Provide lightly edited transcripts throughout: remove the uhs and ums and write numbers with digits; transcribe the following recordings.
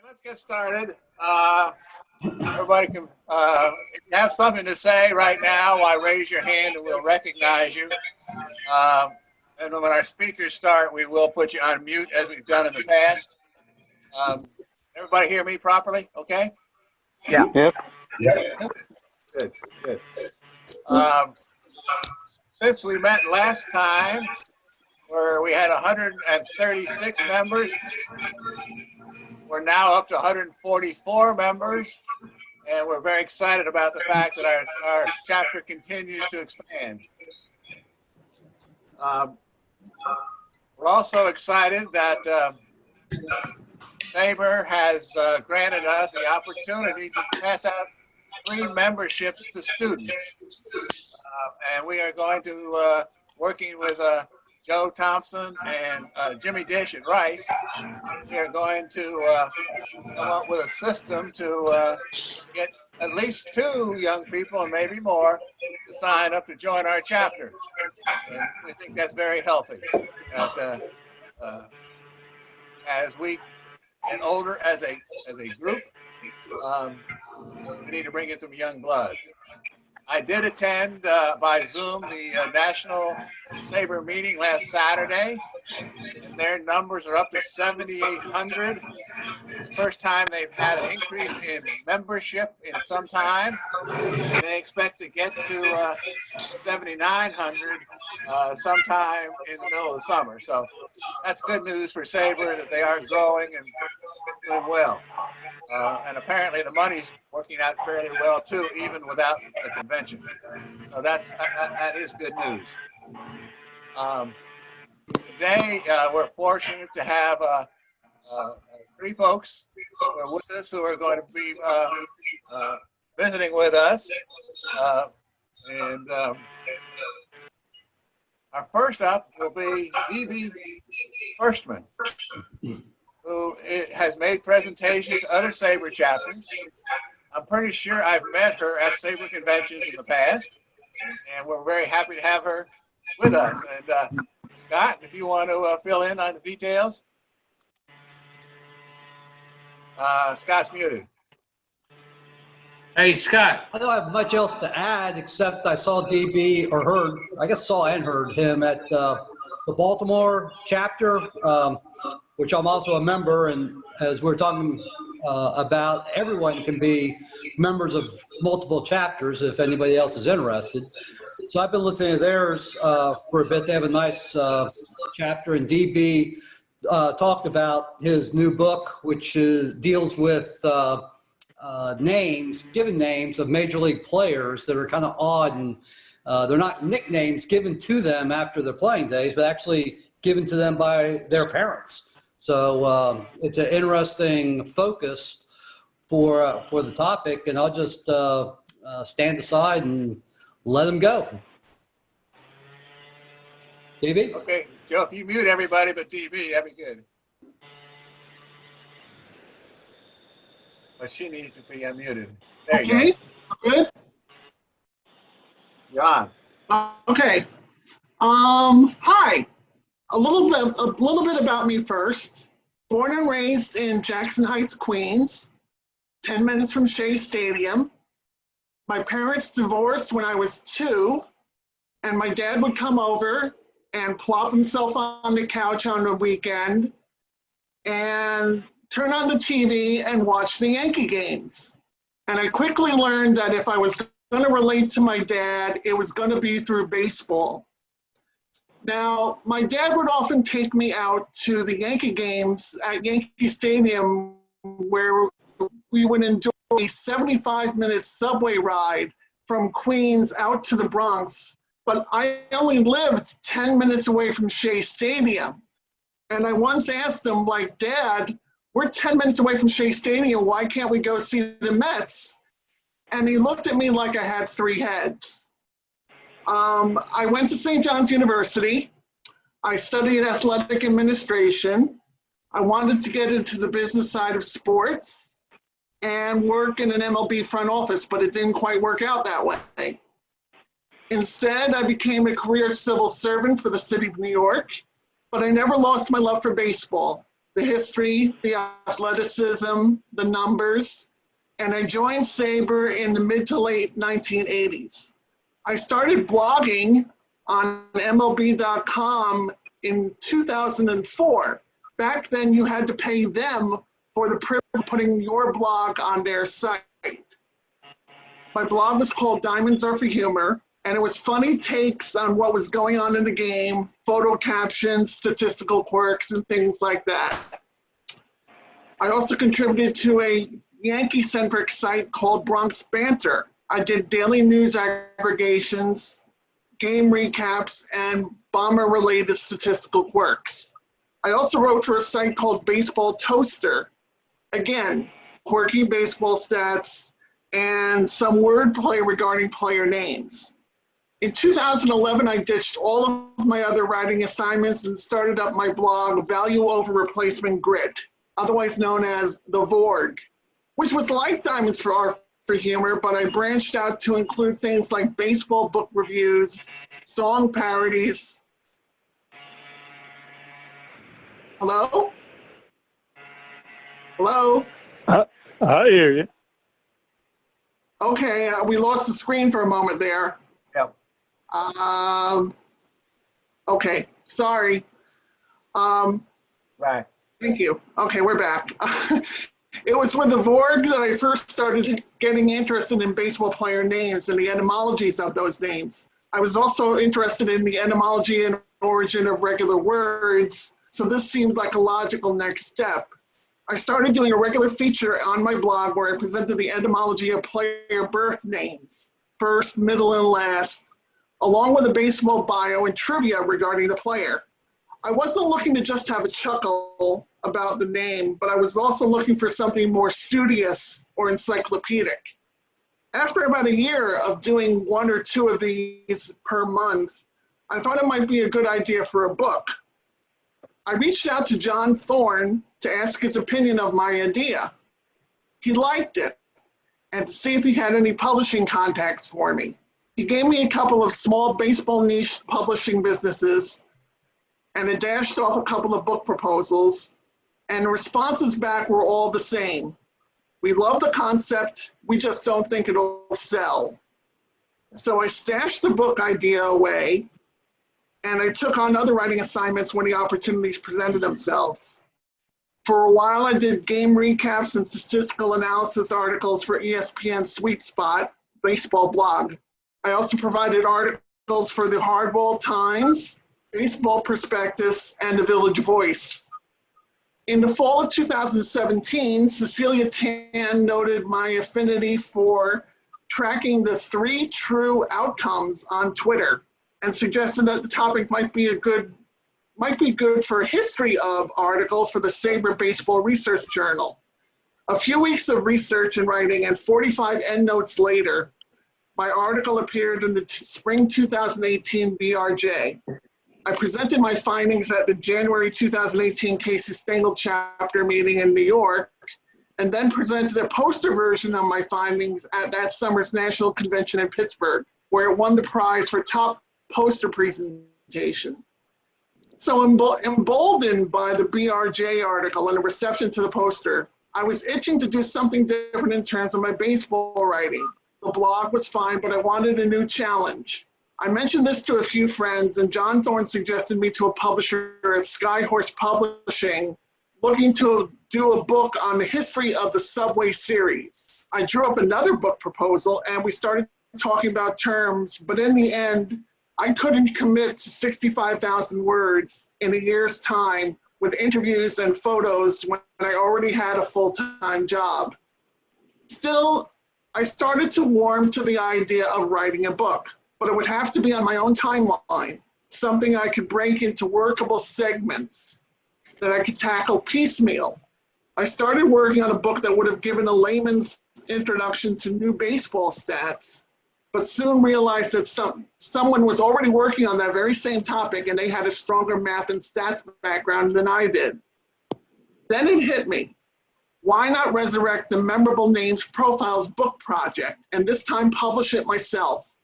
Let's get started. Everybody can, if you have something to say right now, why raise your hand and we'll recognize you. And when our speakers start, we will put you on mute as we've done in the past. Everybody hear me properly? Okay? Yeah. Yep. Good, good. Since we met last time, where we had 136 members, we're now up to 144 members, and we're very excited about the fact that our chapter continues to expand. We're also excited that SABR has granted us the opportunity to pass out free memberships to students. And we are going to, working with Joe Thompson and Jimmy Dish at Rice, we are going to come up with a system to get at least 2 young people, and maybe more, to sign up to join our chapter. And we think that's very healthy. As we get older as a group, we need to bring in some young blood. I did attend by Zoom the National SABR meeting last Saturday, and their numbers are up to 7,800. First time they've had an increase in membership in some time. They expect to get to 7,900 sometime in the middle of the summer. So that's good news for SABR that they are growing and doing well. And apparently the money's working out fairly well too, even without the convention. So that is good news. Today we're fortunate to have 3 folks who are with us who are going to be visiting with us. Our first up will be E.B. Firstman, who has made presentations to other SABR chapters. I'm pretty sure I've met her at SABR conventions in the past, and we're very happy to have her with us. And Scott, if you want to fill in on the details. Scott's muted. Hey, Scott. I don't have much else to add, except I saw DB, or heard, I guess saw and heard him at the Baltimore chapter, which I'm also a member, and as we're talking about, everyone can be members of multiple chapters if anybody else is interested. So I've been listening to theirs for a bit. They have a nice chapter, and DB talked about his new book, which deals with given names of major league players that are kind of odd, and they're not nicknames given to them after their playing days, but actually given to them by their parents. So it's an interesting focus for the topic, and I'll just stand aside and let them go. DB? Okay, Joe, if you mute everybody but DB, that'd be good. But she needs to be unmuted. There you go. Good. You're on. Okay. Hi. A little bit about me first. Born and raised in Jackson Heights, Queens, 10 minutes from Shea Stadium. My parents divorced when I was 2, and my dad would come over and plop himself on the couch on the weekend and turn on the TV and watch the Yankee games. And I quickly learned that if I was going to relate to my dad, it was going to be through baseball. Now, my dad would often take me out to the Yankee games at Yankee Stadium, where we would enjoy a 75-minute subway ride from Queens out to the Bronx. But I only lived 10 minutes away from Shea Stadium. And I once asked him, like, Dad, we're 10 minutes away from Shea Stadium. Why can't we go see the Mets? And he looked at me like I had 3 heads. I went to St. John's University. I studied athletic administration. I wanted to get into the business side of sports and work in an MLB front office, but it didn't quite work out that way. Instead, I became a career civil servant for the city of New York, but I never lost my love for baseball. the history, the athleticism, the numbers, and I joined SABR in the mid to late 1980s. I started blogging on MLB.com in 2004. Back then, you had to pay them for the privilege of putting your blog on their site. My blog was called Diamonds Are for Humor, and it was funny takes on what was going on in the game, photo captions, statistical quirks, and things like that. I also contributed to a Yankee-centric site called Bronx Banter. I did daily news aggregations, game recaps, and bomber-related statistical quirks. I also wrote for a site called Baseball Toaster. Again, quirky baseball stats and some wordplay regarding player names. In 2011, I ditched all of my other writing assignments and started up my blog, Value Over Replacement Grid, otherwise known as the VORG, which was like Diamonds for Humor, but I branched out to include things like baseball book reviews, song parodies. Hello? Hello? I hear you. Okay, we lost the screen for a moment there. Yep. Okay, sorry. Right. Thank you. Okay, we're back. It was with the VORG that I first started getting interested in baseball player names and the etymologies of those names. I was also interested in the etymology and origin of regular words, so this seemed like a logical next step. I started doing a regular feature on my blog where I presented the etymology of player birth names, first, middle, and last, along with a baseball bio and trivia regarding the player. I wasn't looking to just have a chuckle about the name, but I was also looking for something more studious or encyclopedic. After about a year of doing one or two of these per month, I thought it might be a good idea for a book. I reached out to John Thorne to ask his opinion of my idea. He liked it, and to see if he had any publishing contacts for me. He gave me a couple of small baseball niche publishing businesses, and it dashed off a couple of book proposals, and the responses back were all the same. We love the concept, we just don't think it'll sell. So I stashed the book idea away, and I took on other writing assignments when the opportunities presented themselves. For a while, I did game recaps and statistical analysis articles for ESPN's Sweet Spot baseball blog. I also provided articles for the Hardball Times, Baseball Prospectus, and the Village Voice. In the fall of 2017, Cecilia Tan noted my affinity for tracking the 3 true outcomes on Twitter and suggested that the topic might be good for a history of article for the SABR Baseball Research Journal. A few weeks of research and writing and 45 endnotes later, my article appeared in the spring 2018 BRJ. I presented my findings at the January 2018 Casey Stengel chapter meeting in New York, and then presented a poster version of my findings at that summer's National Convention in Pittsburgh, where it won the prize for top poster presentation. So emboldened by the BRJ article and the reception to the poster, I was itching to do something different in terms of my baseball writing. The blog was fine, but I wanted a new challenge. I mentioned this to a few friends, and John Thorne suggested me to a publisher at Skyhorse Publishing, looking to do a book on the history of the Subway series. I drew up another book proposal, and we started talking about terms, but in the end, I couldn't commit to 65,000 words in a year's time with interviews and photos when I already had a full-time job. Still, I started to warm to the idea of writing a book, but it would have to be on my own timeline, something I could break into workable segments that I could tackle piecemeal. I started working on a book that would have given a layman's introduction to new baseball stats, but soon realized that someone was already working on that very same topic and they had a stronger math and stats background than I did. Then it hit me. Why not resurrect the Memorable Names Profiles book project and this time publish it myself?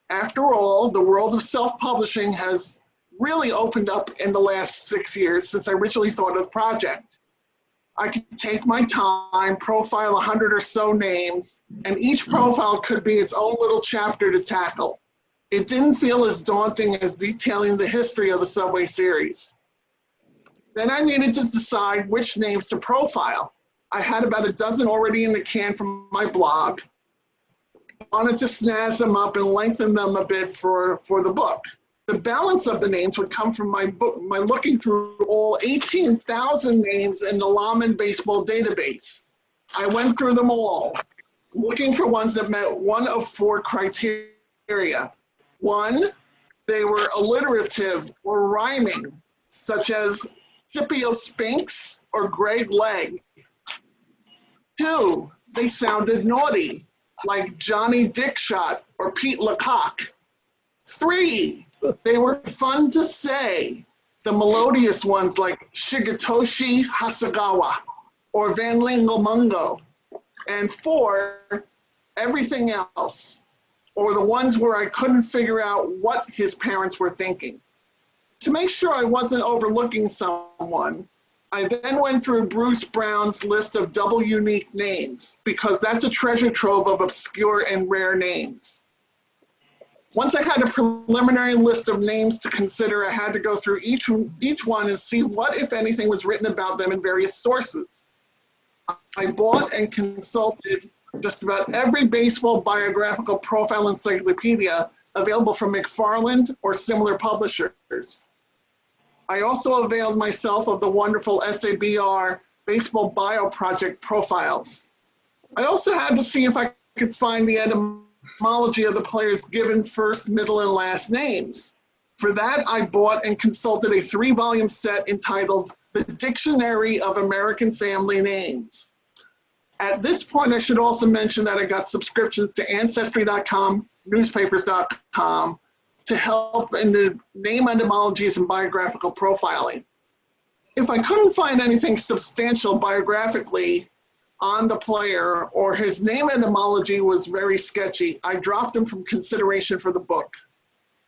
After all, the world of self-publishing has really opened up in the last 6 years since I originally thought of the project. I could take my time, profile 100 or so names, and each profile could be its own little chapter to tackle. It didn't feel as daunting as detailing the history of the Subway series. Then I needed to decide which names to profile. I had about a dozen already in the can from my blog. I wanted to snazz them up and lengthen them a bit for the book. The balance of the names would come from my looking through all 18,000 names in the Lawman Baseball database. I went through them all, looking for ones that met one of 4 criteria. 1, they were alliterative or rhyming, such as Scipio Spinks or Greg Leg. 2, they sounded naughty, like Johnny Dickshot or Pete Lecoq. 3, they were fun to say, the melodious ones like Shigetoshi Hasagawa or Van Lingelmungo. And 4, everything else, or the ones where I couldn't figure out what his parents were thinking. To make sure I wasn't overlooking someone, I then went through Bruce Brown's list of double unique names, because that's a treasure trove of obscure and rare names. Once I had a preliminary list of names to consider, I had to go through each one and see what, if anything, was written about them in various sources. I bought and consulted just about every baseball biographical profile encyclopedia available from McFarland or similar publishers. I also availed myself of the wonderful SABR Baseball Bio Project profiles. I also had to see if I could find the etymology of the players' given first, middle, and last names. For that, I bought and consulted a 3-volume set entitled The Dictionary of American Family Names. At this point, I should also mention that I got subscriptions to Ancestry.com, newspapers.com, to help in the name etymologies and biographical profiling. If I couldn't find anything substantial biographically on the player, or his name etymology was very sketchy, I dropped him from consideration for the book.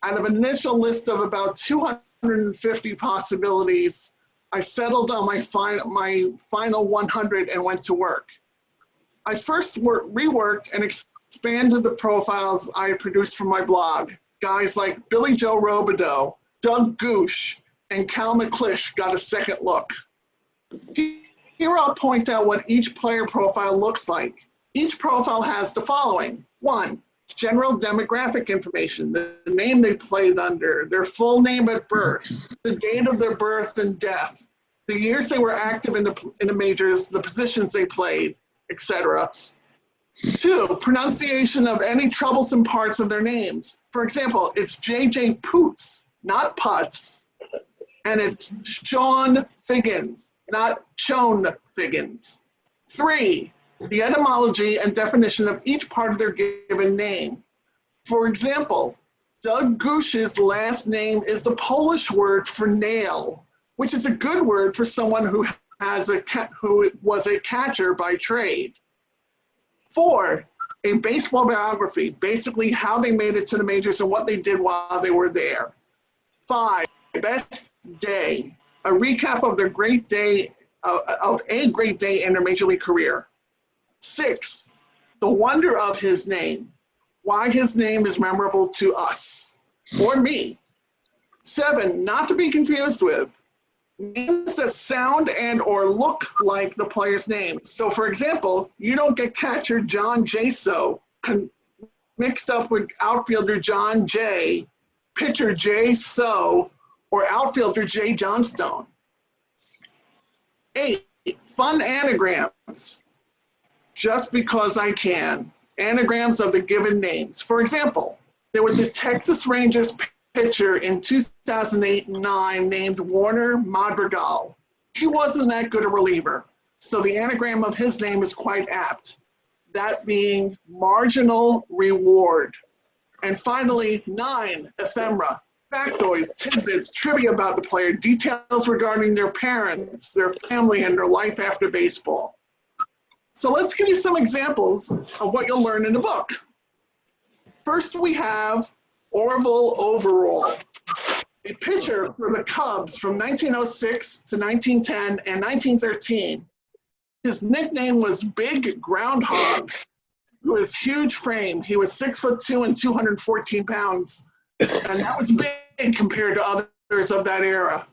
Out of an initial list of about 250 possibilities, I settled on my final 100 and went to work. I first reworked and expanded the profiles I produced for my blog. Guys like Billy Joe Robideaux, Doug Goosh, and Cal Mcclish got a second look. Here I'll point out what each player profile looks like. Each profile has the following. 1, general demographic information, the name they played under, their full name at birth, the date of their birth and death, the years they were active in the majors, the positions they played, etc. 2, pronunciation of any troublesome parts of their names. For example, it's JJ Poots, not Putz, and it's Sean Figgins, not Chone Figgins. 3, the etymology and definition of each part of their given name. For example, Doug Goosh's last name is the Polish word for nail, which is a good word for someone who was a catcher by trade. 4, a baseball biography, basically how they made it to the majors and what they did while they were there. 5, best day, a recap of their great day, of a great day in their major league career. 6, the wonder of his name, why his name is memorable to us, or me. 7, not to be confused with, names that sound and or look like the player's name. So for example, you don't get catcher John Jaso mixed up with outfielder John Jay, pitcher Jay So, or outfielder Jay Johnstone. 8, fun anagrams. Just because I can. Anagrams of the given names. For example, there was a Texas Rangers pitcher in 2008 and 9 named Warner Madrigal. He wasn't that good a reliever, so the anagram of his name is quite apt, that being marginal reward. And finally, 9, ephemera, factoids, tidbits, trivia about the player, details regarding their parents, their family, and their life after baseball. So let's give you some examples of what you'll learn in the book. First, we have Orville Overall. a pitcher for the Cubs from 1906 to 1910 and 1913. His nickname was Big Groundhog. He was huge frame. He was 6'2" and 214 pounds. And that was big compared to others of that era.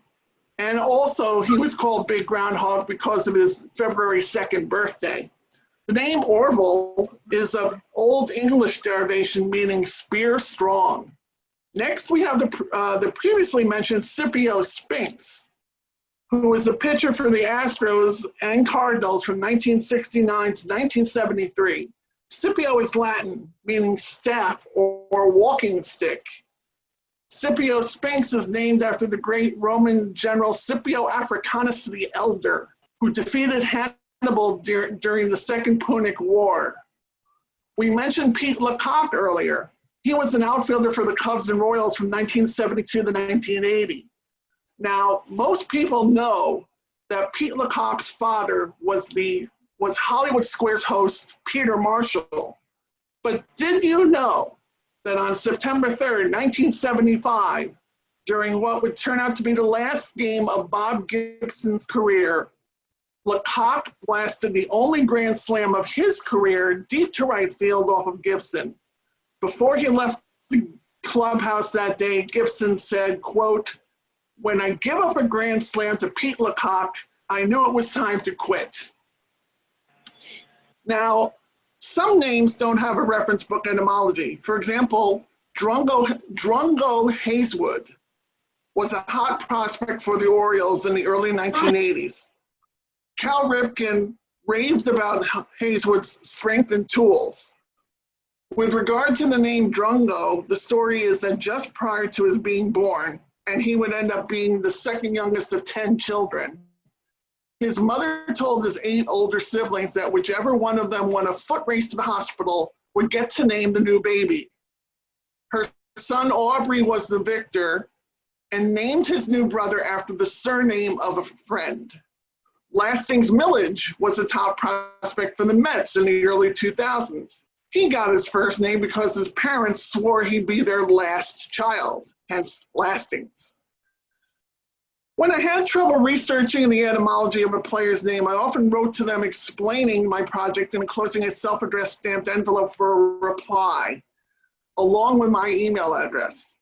And also he was called Big Groundhog because of his February 2nd birthday. The name Orville is an Old English derivation meaning spear strong. Next, we have the previously mentioned Scipio Spinks, who was a pitcher for the Astros and Cardinals from 1969 to 1973. Scipio is Latin, meaning staff or walking stick. Scipio Spinks is named after the great Roman general Scipio Africanus the Elder, who defeated Hannibal during the Second Punic War. We mentioned Pete Lecoq earlier. He was an outfielder for the Cubs and Royals from 1972 to 1980. Now, most people know that Pete Lecoq's father was Hollywood Squares host Peter Marshall. But did you know that on September 3rd, 1975, during what would turn out to be the last game of Bob Gibson's career, Lecoq blasted the only grand slam of his career deep to right field off of Gibson. Before he left the clubhouse that day, Gibson said, quote, "When I give up a grand slam to Pete Lecoq, I knew it was time to quit." Now, some names don't have a reference book etymology. For example, Drungo Hazewood was a hot prospect for the Orioles in the early 1980s. Cal Ripken raved about Hazewood's strength and tools. With regard to the name Drungo, the story is that just prior to his being born, and he would end up being the second youngest of 10 children, his mother told his 8 older siblings that whichever one of them won a foot race to the hospital would get to name the new baby. Her son Aubrey was the victor and named his new brother after the surname of a friend. Lastings Millage was a top prospect for the Mets in the early 2000s. He got his first name because his parents swore he'd be their last child, hence Lastings. When I had trouble researching the etymology of a player's name, I often wrote to them explaining my project and enclosing a self-addressed stamped envelope for a reply, along with my email address.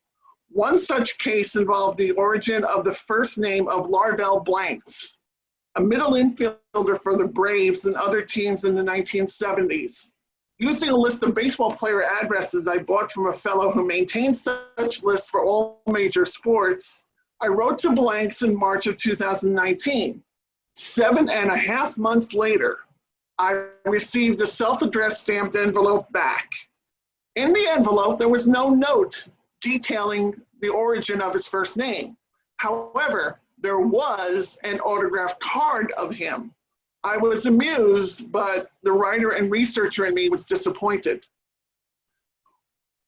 One such case involved the origin of the first name of Larvell Blanks, a middle infielder for the Braves and other teams in the 1970s. Using a list of baseball player addresses I bought from a fellow who maintains such lists for all major sports, I wrote to Blanks in March of 2019. 7.5 months later, I received a self-addressed stamped envelope back. In the envelope, there was no note detailing the origin of his first name. However, there was an autographed card of him. I was amused, but the writer and researcher in me was disappointed.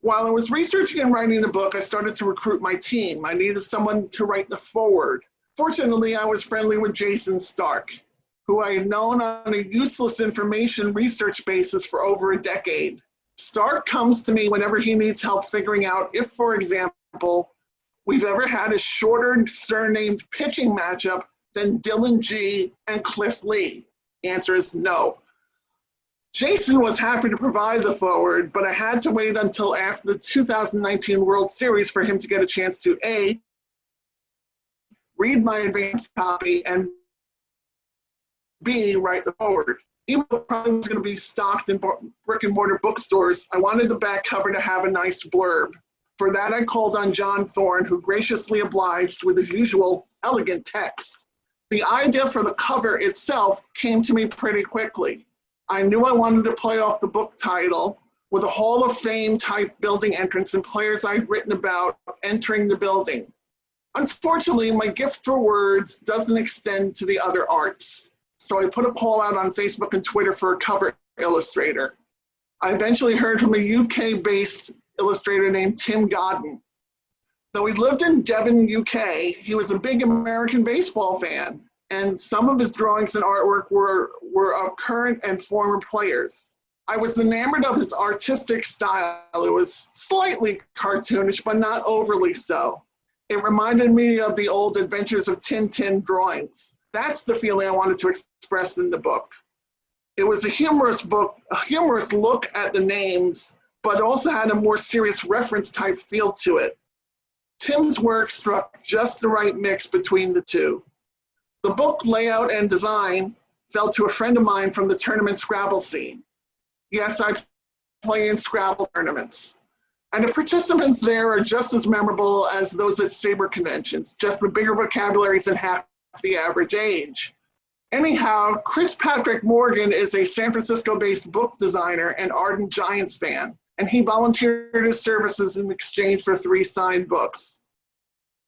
While I was researching and writing the book, I started to recruit my team. I needed someone to write the foreword. Fortunately, I was friendly with Jason Stark, who I had known on a useless information research basis for over a decade. Stark comes to me whenever he needs help figuring out if, for example, we've ever had a shorter surnamed pitching matchup than Dylan G and Cliff Lee. The answer is no. Jason was happy to provide the foreword, but I had to wait until after the 2019 World Series for him to get a chance to A, read my advanced copy, and B, write the foreword. Even though it probably was going to be stocked in brick and mortar bookstores, I wanted the back cover to have a nice blurb. For that, I called on John Thorne, who graciously obliged with his usual elegant text. The idea for the cover itself came to me pretty quickly. I knew I wanted to play off the book title with a Hall of Fame type building entrance and players I'd written about entering the building. Unfortunately, my gift for words doesn't extend to the other arts. So I put a call out on Facebook and Twitter for a cover illustrator. I eventually heard from a UK-based illustrator named Tim Godden. Though he lived in Devon, UK, he was a big American baseball fan, and some of his drawings and artwork were of current and former players. I was enamored of his artistic style. It was slightly cartoonish, but not overly so. It reminded me of the old Adventures of Tintin drawings. That's the feeling I wanted to express in the book. It was a humorous book, a humorous look at the names, but also had a more serious reference type feel to it. Tim's work struck just the right mix between the two. The book layout and design fell to a friend of mine from the tournament Scrabble scene. Yes, I play in Scrabble tournaments. And the participants there are just as memorable as those at SABR conventions, just with bigger vocabularies and half the average age. Anyhow, Chris Patrick Morgan is a San Francisco-based book designer and ardent Giants fan, and he volunteered his services in exchange for 3 signed books.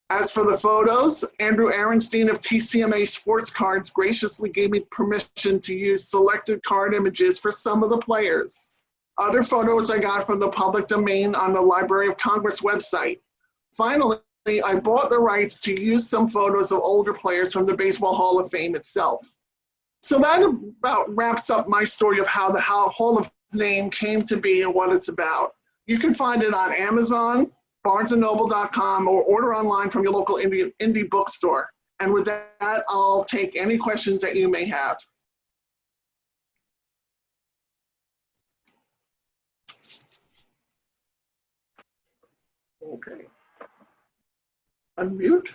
As for the photos, Andrew Aronstein of TCMA Sports Cards graciously gave me permission to use selected card images for some of the players. Other photos I got from the public domain on the Library of Congress website. Finally, I bought the rights to use some photos of older players from the Baseball Hall of Fame itself. So that about wraps up my story of how the Hall of Fame came to be and what it's about. You can find it on Amazon, barnesandnoble.com, or order online from your local indie bookstore. And with that, I'll take any questions that you may have. Okay. Unmute.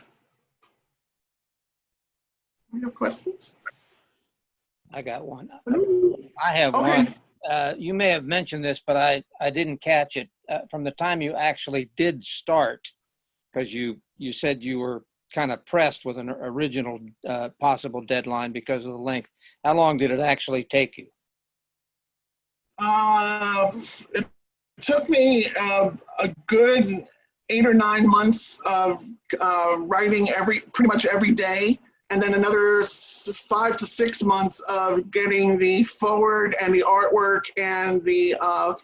We have questions? I got one. Hello? I have Okay. one. You may have mentioned this, but I didn't catch it. From the time you actually did start, because you said you were kind of pressed with an original possible deadline because of the length. How long did it actually take you? It took me a good 8 or 9 months of writing pretty much every day, and then another 5 to 6 months of getting the forward and the artwork and the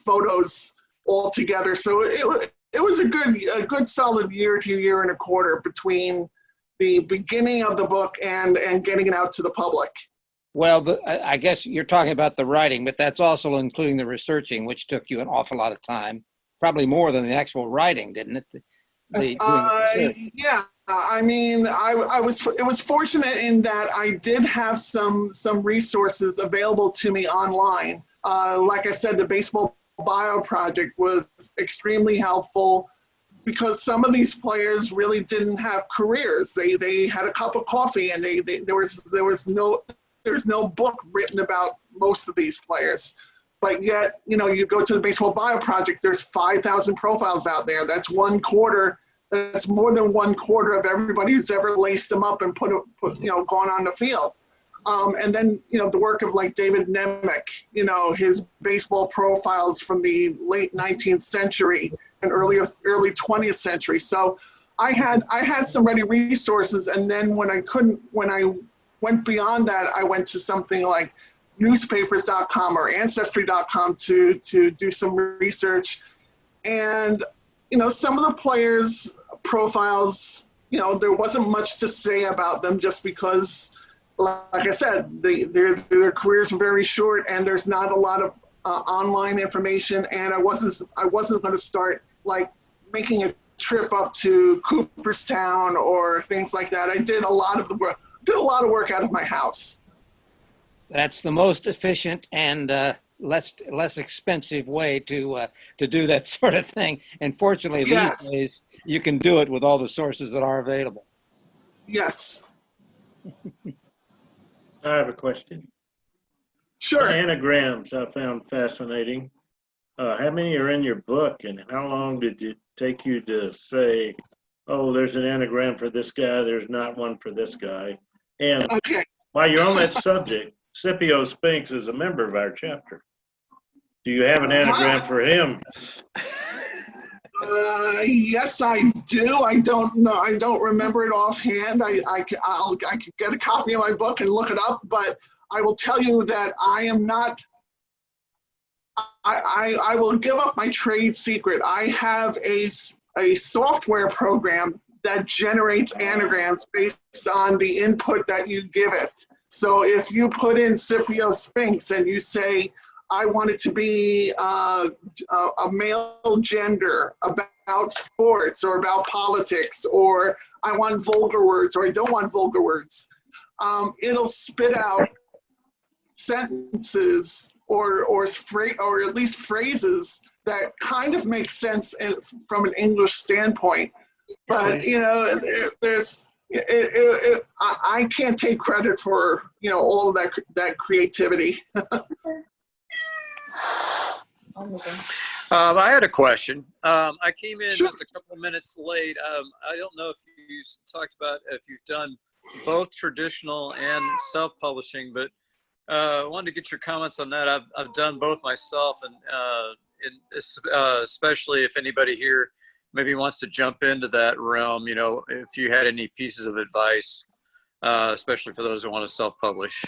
photos all together. So it was a good solid year to year and a quarter between the beginning of the book and getting it out to the public. Well, I guess you're talking about the writing, but that's also including the researching, which took you an awful lot of time, probably more than the actual writing, didn't it? Yeah, I mean, it was fortunate in that I did have some resources available to me online. Like I said, the Baseball Bio project was extremely helpful because some of these players really didn't have careers. They had a cup of coffee, and there's no book written about most of these players. But yet, you go to the Baseball Bio project, there's 5,000 profiles out there. That's more than 1/4 of everybody who's ever laced them up and put gone on the field. And then, the work of like David Nemec, his baseball profiles from the late 19th century and early 20th century. So I had some ready resources. And then when I went beyond that, I went to something like newspapers.com or ancestry.com to do some research. And, some of the players' profiles, there wasn't much to say about them just because, like I said, their careers are very short and there's not a lot of online information. And I wasn't going to start like making a trip up to Cooperstown or things like that. I did a lot of work out of my house. That's the most efficient and less expensive way to do that sort of thing. And fortunately, Yes. these days, you can do it with all the sources that are available. Yes. I have a question. Sure. Anagrams I found fascinating. How many are in your book, and how long did it take you to say, oh, there's an anagram for this guy, there's not one for this guy? And Okay. while you're on that subject, Scipio Spinks is a member of our chapter. Do you have an anagram for him? Yes, I do. I don't know. I don't remember it offhand. I could get a copy of my book and look it up, but I will tell you that I am not. I will give up my trade secret. I have a software program that generates anagrams based on the input that you give it. So if you put in Scipio Spinks and you say, I want it to be a male gender, about sports or about politics, or I want vulgar words or I don't want vulgar words. It'll spit out sentences or at least phrases that kind of make sense from an English standpoint. But I can't take credit for all of that creativity. I had a question. I came in Sure. just a couple of minutes late. I don't know if you talked about if you've done both traditional and self-publishing, but I wanted to get your comments on that. I've done both myself, and especially if anybody here maybe wants to jump into that realm, if you had any pieces of advice, especially for those who want to self-publish.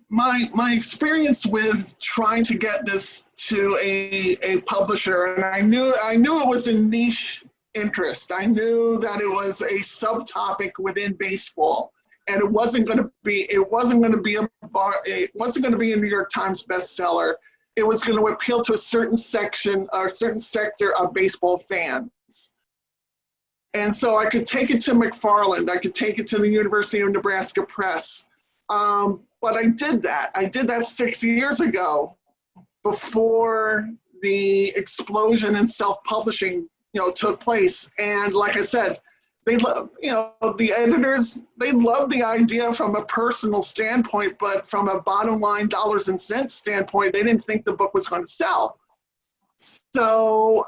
My experience with trying to get this to a publisher, and I knew it was a niche interest. I knew that it was a subtopic within baseball, and it wasn't going to be a New York Times bestseller. It was going to appeal to a certain section or a certain sector of baseball fans. And so I could take it to McFarland. I could take it to the University of Nebraska Press. But I did that. I did that 6 years ago, before the explosion in self-publishing, took place. And like I said, they love, the editors, they love the idea from a personal standpoint, but from a bottom line dollars and cents standpoint, they didn't think the book was going to sell. So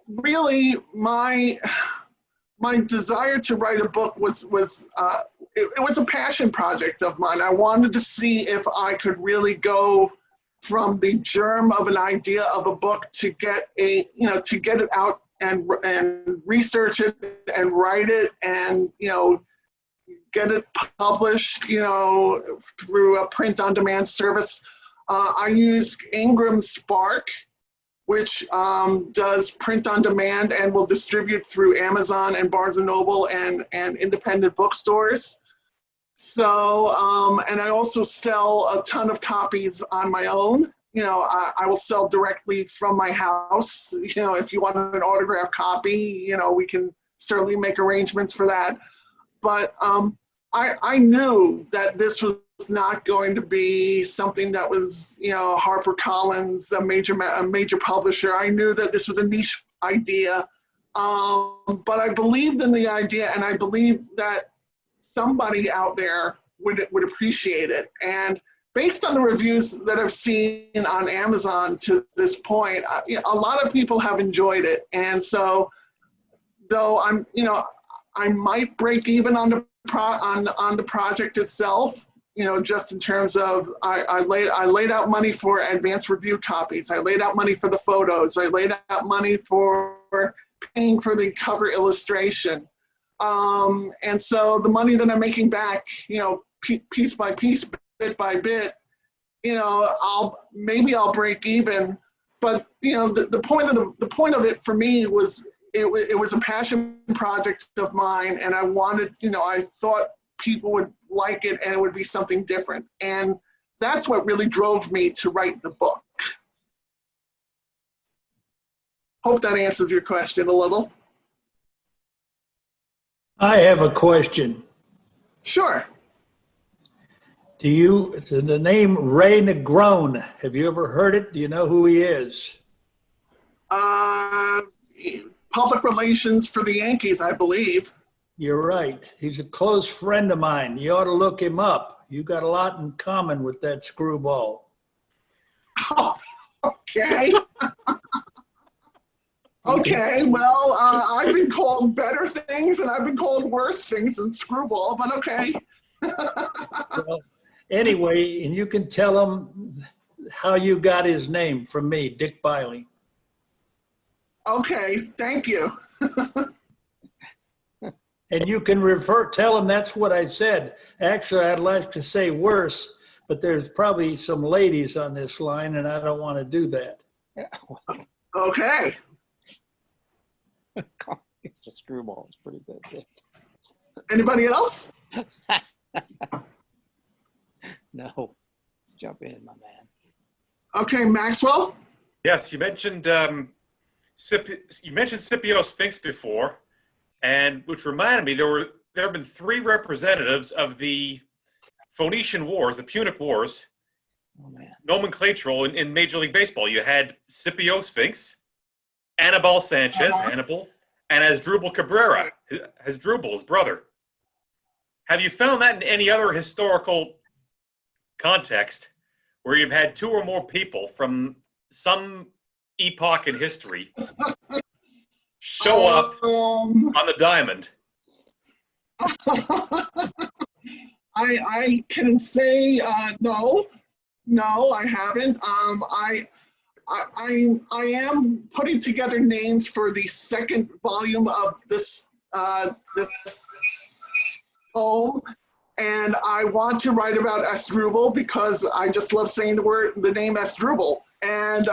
really, my desire to write a book was a passion project of mine. I wanted to see if I could really go from the germ of an idea of a book to get it out and research it and write it and get it published through a print on demand service. I used Ingram Spark, which does print on demand and will distribute through Amazon and Barnes & Noble and independent bookstores. So, and I also sell a ton of copies on my own. I will sell directly from my house. If you want an autographed copy, we can certainly make arrangements for that. But I knew that this was not going to be something that was, HarperCollins, a major publisher. I knew that this was a niche idea, but I believed in the idea, and I believed that somebody out there would appreciate it. And based on the reviews that I've seen on Amazon to this point, a lot of people have enjoyed it. And so, though I might break even on the project itself, just in terms of I laid out money for advanced review copies. I laid out money for the photos. I laid out money for paying for the cover illustration. And so the money that I'm making back, piece by piece, bit by bit, I'll break even. But the point of it for me was it was a passion project of mine, and I wanted, I thought people would like it and it would be something different. And that's what really drove me to write the book. Hope that answers your question a little. I have a question. Sure. It's the name Ray Negron. Have you ever heard it? Do you know who he is? Public relations for the Yankees, I believe. You're right. He's a close friend of mine. You ought to look him up. You got a lot in common with that screwball. Oh, okay. Okay, well, I've been called better things and I've been called worse things than screwball, but okay. Well, anyway, and you can tell him how you got his name from me, Dick Biley. Okay, thank you. And you can tell him that's what I said. Actually, I'd like to say worse, but there's probably some ladies on this line and I don't want to do that. Okay. It's a screwball. It's pretty good. Anybody else? No, jump in, my man. Okay, Maxwell? Yes, you mentioned Scipio Sphinx before, and which reminded me there have been 3 representatives of the Phoenician Wars, the Punic Wars, Oh, man. nomenclatural in Major League Baseball. You had Scipio Sphinx, Anibal Sanchez, Hannibal, and Hasdrubal Cabrera, Hasdrubal's brother. Have you found that in any other historical context where you've had 2 or more people from some epoch in history show up on the diamond? I can say no, I haven't. I am putting together names for the 2nd volume of this poem, and I want to write about Hasdrubal because I just love saying the name Hasdrubal. And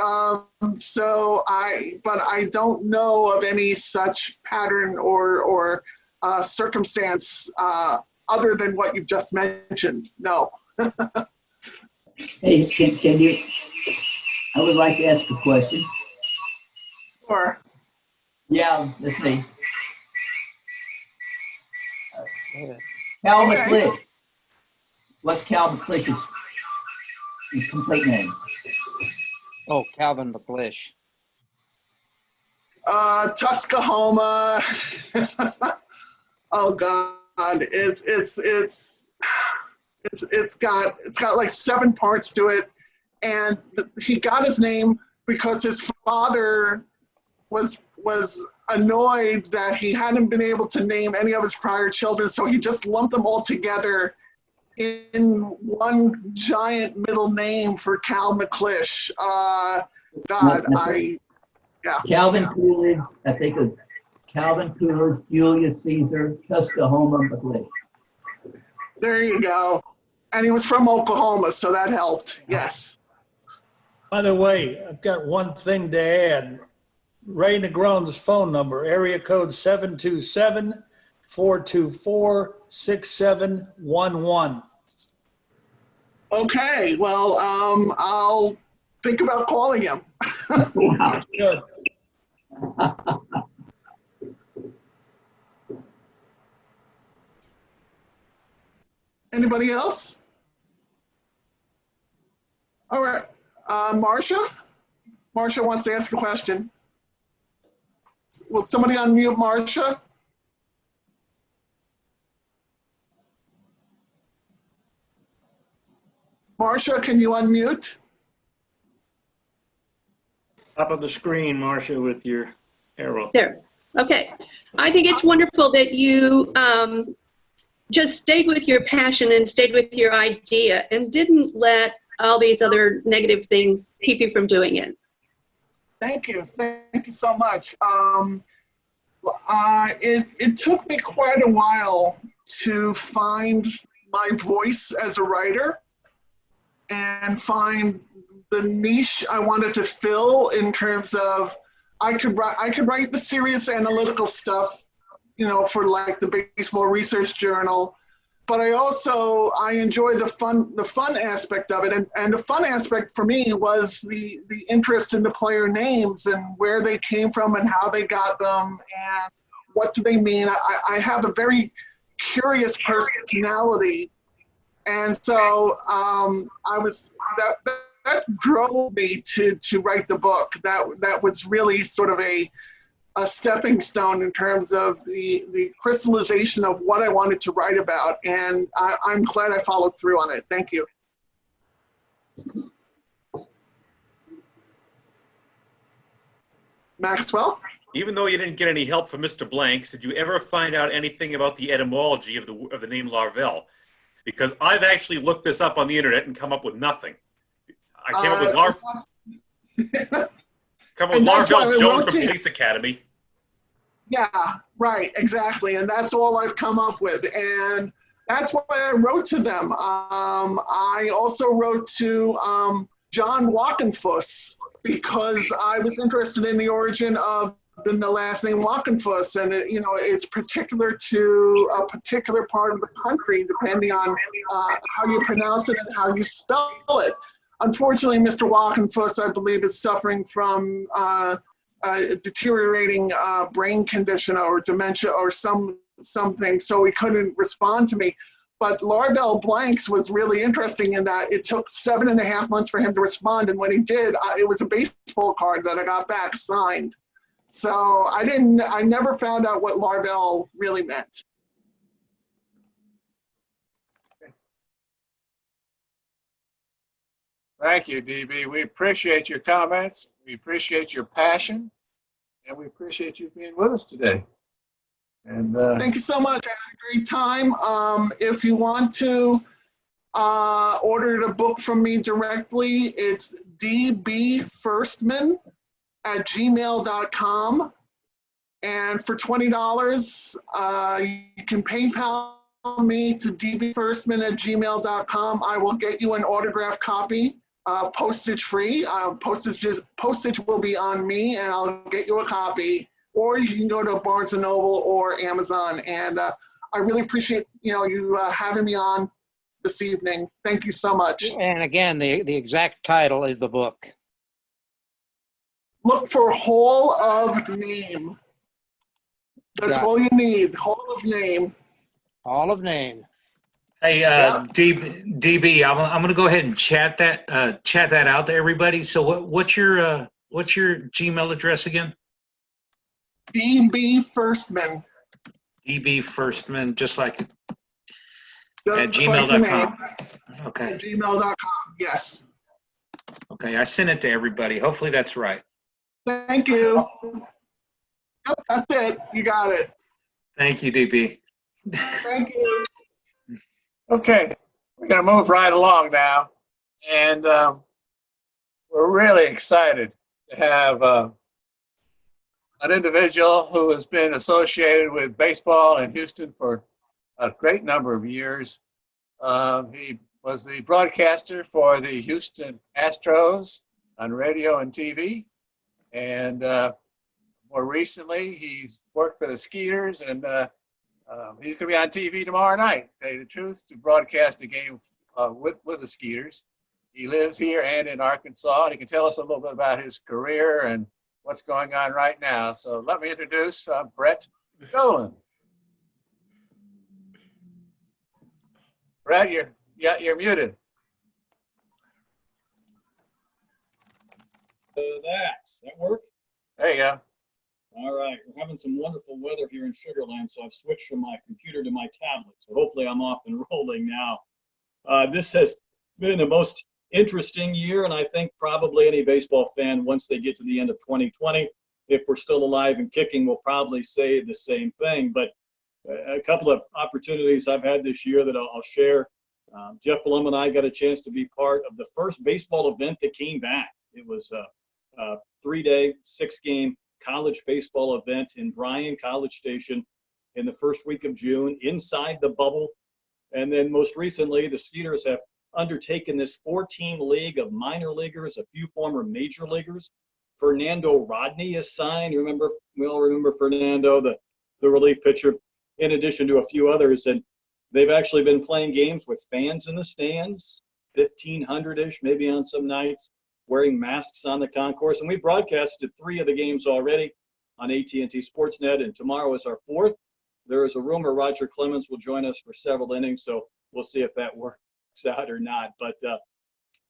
but I don't know of any such pattern or circumstance other than what you've just mentioned. No. Hey, can you, I would like to ask a question. Or Yeah, that's me. Yeah. Cal Okay. Mcclish. What's Cal Mcclish's complete name? Oh, Calvin Mcclish. Tuscahoma. Oh God, it's got like 7 parts to it, and he got his name because his father was annoyed that he hadn't been able to name any of his prior children, so he just lumped them all together in one giant middle name for Cal Mcclish. Calvin Coolidge, I think of Calvin Coolidge, Julius Caesar, Tuscahoma Mcclish. There you go. And he was from Oklahoma, so that helped. Yes. By the way, I've got one thing to add. Ray Negron's phone number, area code 727-424-6711. Okay. Well, I'll think about calling him. Wow. Good. Anybody else? All right. Marcia? Marcia wants to ask a question. Will somebody unmute Marcia? Marcia, can you unmute? Top of the screen, Marcia, with your arrow. There. Okay. I think it's wonderful that you just stayed with your passion and stayed with your idea and didn't let all these other negative things keep you from doing it. Thank you. Thank you so much. It took me quite a while to find my voice as a writer and find the niche I wanted to fill in terms of I could write the serious analytical stuff, you know, for like the Baseball Research Journal, but I enjoy the fun aspect of it, and the fun aspect for me was the interest in the player names and where they came from and how they got them and what do they mean. I have a very curious personality, and so that drove me to write the book. That was really sort of a stepping stone in terms of the crystallization of what I wanted to write about, and I'm glad I followed through on it. Thank you. Maxwell? Even though you didn't get any help from Mr. Blanks, did you ever find out anything about the etymology of the name Larvel? Because I've actually looked this up on the internet and come up with nothing. I came up with Larvel Jones from Police Academy. Yeah, right, exactly. And that's all I've come up with. And that's why I wrote to them. I also wrote to John Walkenfuss because I was interested in the origin of than the last name Wackenfuss, and it, it's particular to a particular part of the country, depending on how you pronounce it and how you spell it. Unfortunately, Mr. Wackenfuss, I believe, is suffering from a deteriorating brain condition or dementia or something, so he couldn't respond to me. But Larbell Blanks was really interesting in that it took 7.5 months for him to respond, and when he did, it was a baseball card that I got back signed. So I never found out what Larbell really meant. Thank you, DB. We appreciate your comments. We appreciate your passion, and we appreciate you being with us today. And thank you so much. I had a great time. If you want to order the book from me directly, it's dbfirstman@gmail.com. And for $20, you can PayPal me to dbfirstman@gmail.com. I will get you an autographed copy, postage free. Postage will be on me, and I'll get you a copy. Or you can go to Barnes & Noble or Amazon. And I really appreciate you having me on this evening. Thank you so much. And again, the exact title of the book. Look for Hall of Name. That's all you need. Hall of Name. All of Name. Hey, DB, I'm going to go ahead and chat that out to everybody. So what's your Gmail address again? DB Firstman. DB Firstman, just like at Like gmail.com. Okay. At gmail.com, yes. Okay, I sent it to everybody. Hopefully that's right. Thank you. Yep, that's it. You got it. Thank you, DB. Thank you. okay, we're going to move right along now. And we're really excited to have an individual who has been associated with baseball in Houston for a great number of years. He was the broadcaster for the Houston Astros on radio and TV. And more recently, he's worked for the Skeeters, and he's going to be on TV tomorrow night, to tell you the truth, to broadcast a game with the Skeeters. He lives here and in Arkansas, and he can tell us a little bit about his career and what's going on right now. So let me introduce Brett Dolan. Brett, you're muted. That work? There you go. All right, we're having some wonderful weather here in Sugar Land, so I've switched from my computer to my tablet. So hopefully I'm off and rolling now. This has been the most interesting year, and I think probably any baseball fan, once they get to the end of 2020, if we're still alive and kicking, will probably say the same thing. But a couple of opportunities I've had this year that I'll share. Jeff Blum and I got a chance to be part of the first baseball event that came back. It was a 3-day, 6-game college baseball event in Bryan College Station in the first week of June, inside the bubble. And then most recently, the Skeeters have undertaken this 4-team league of minor leaguers, a few former major leaguers. Fernando Rodney is signed. We all remember Fernando, the relief pitcher, in addition to a few others. And they've actually been playing games with fans in the stands, 1,500-ish, maybe on some nights, wearing masks on the concourse. And we broadcasted 3 of the games already on AT&T Sportsnet, and tomorrow is our 4th. There is a rumor Roger Clemens will join us for several innings, so we'll see if that works out or not. But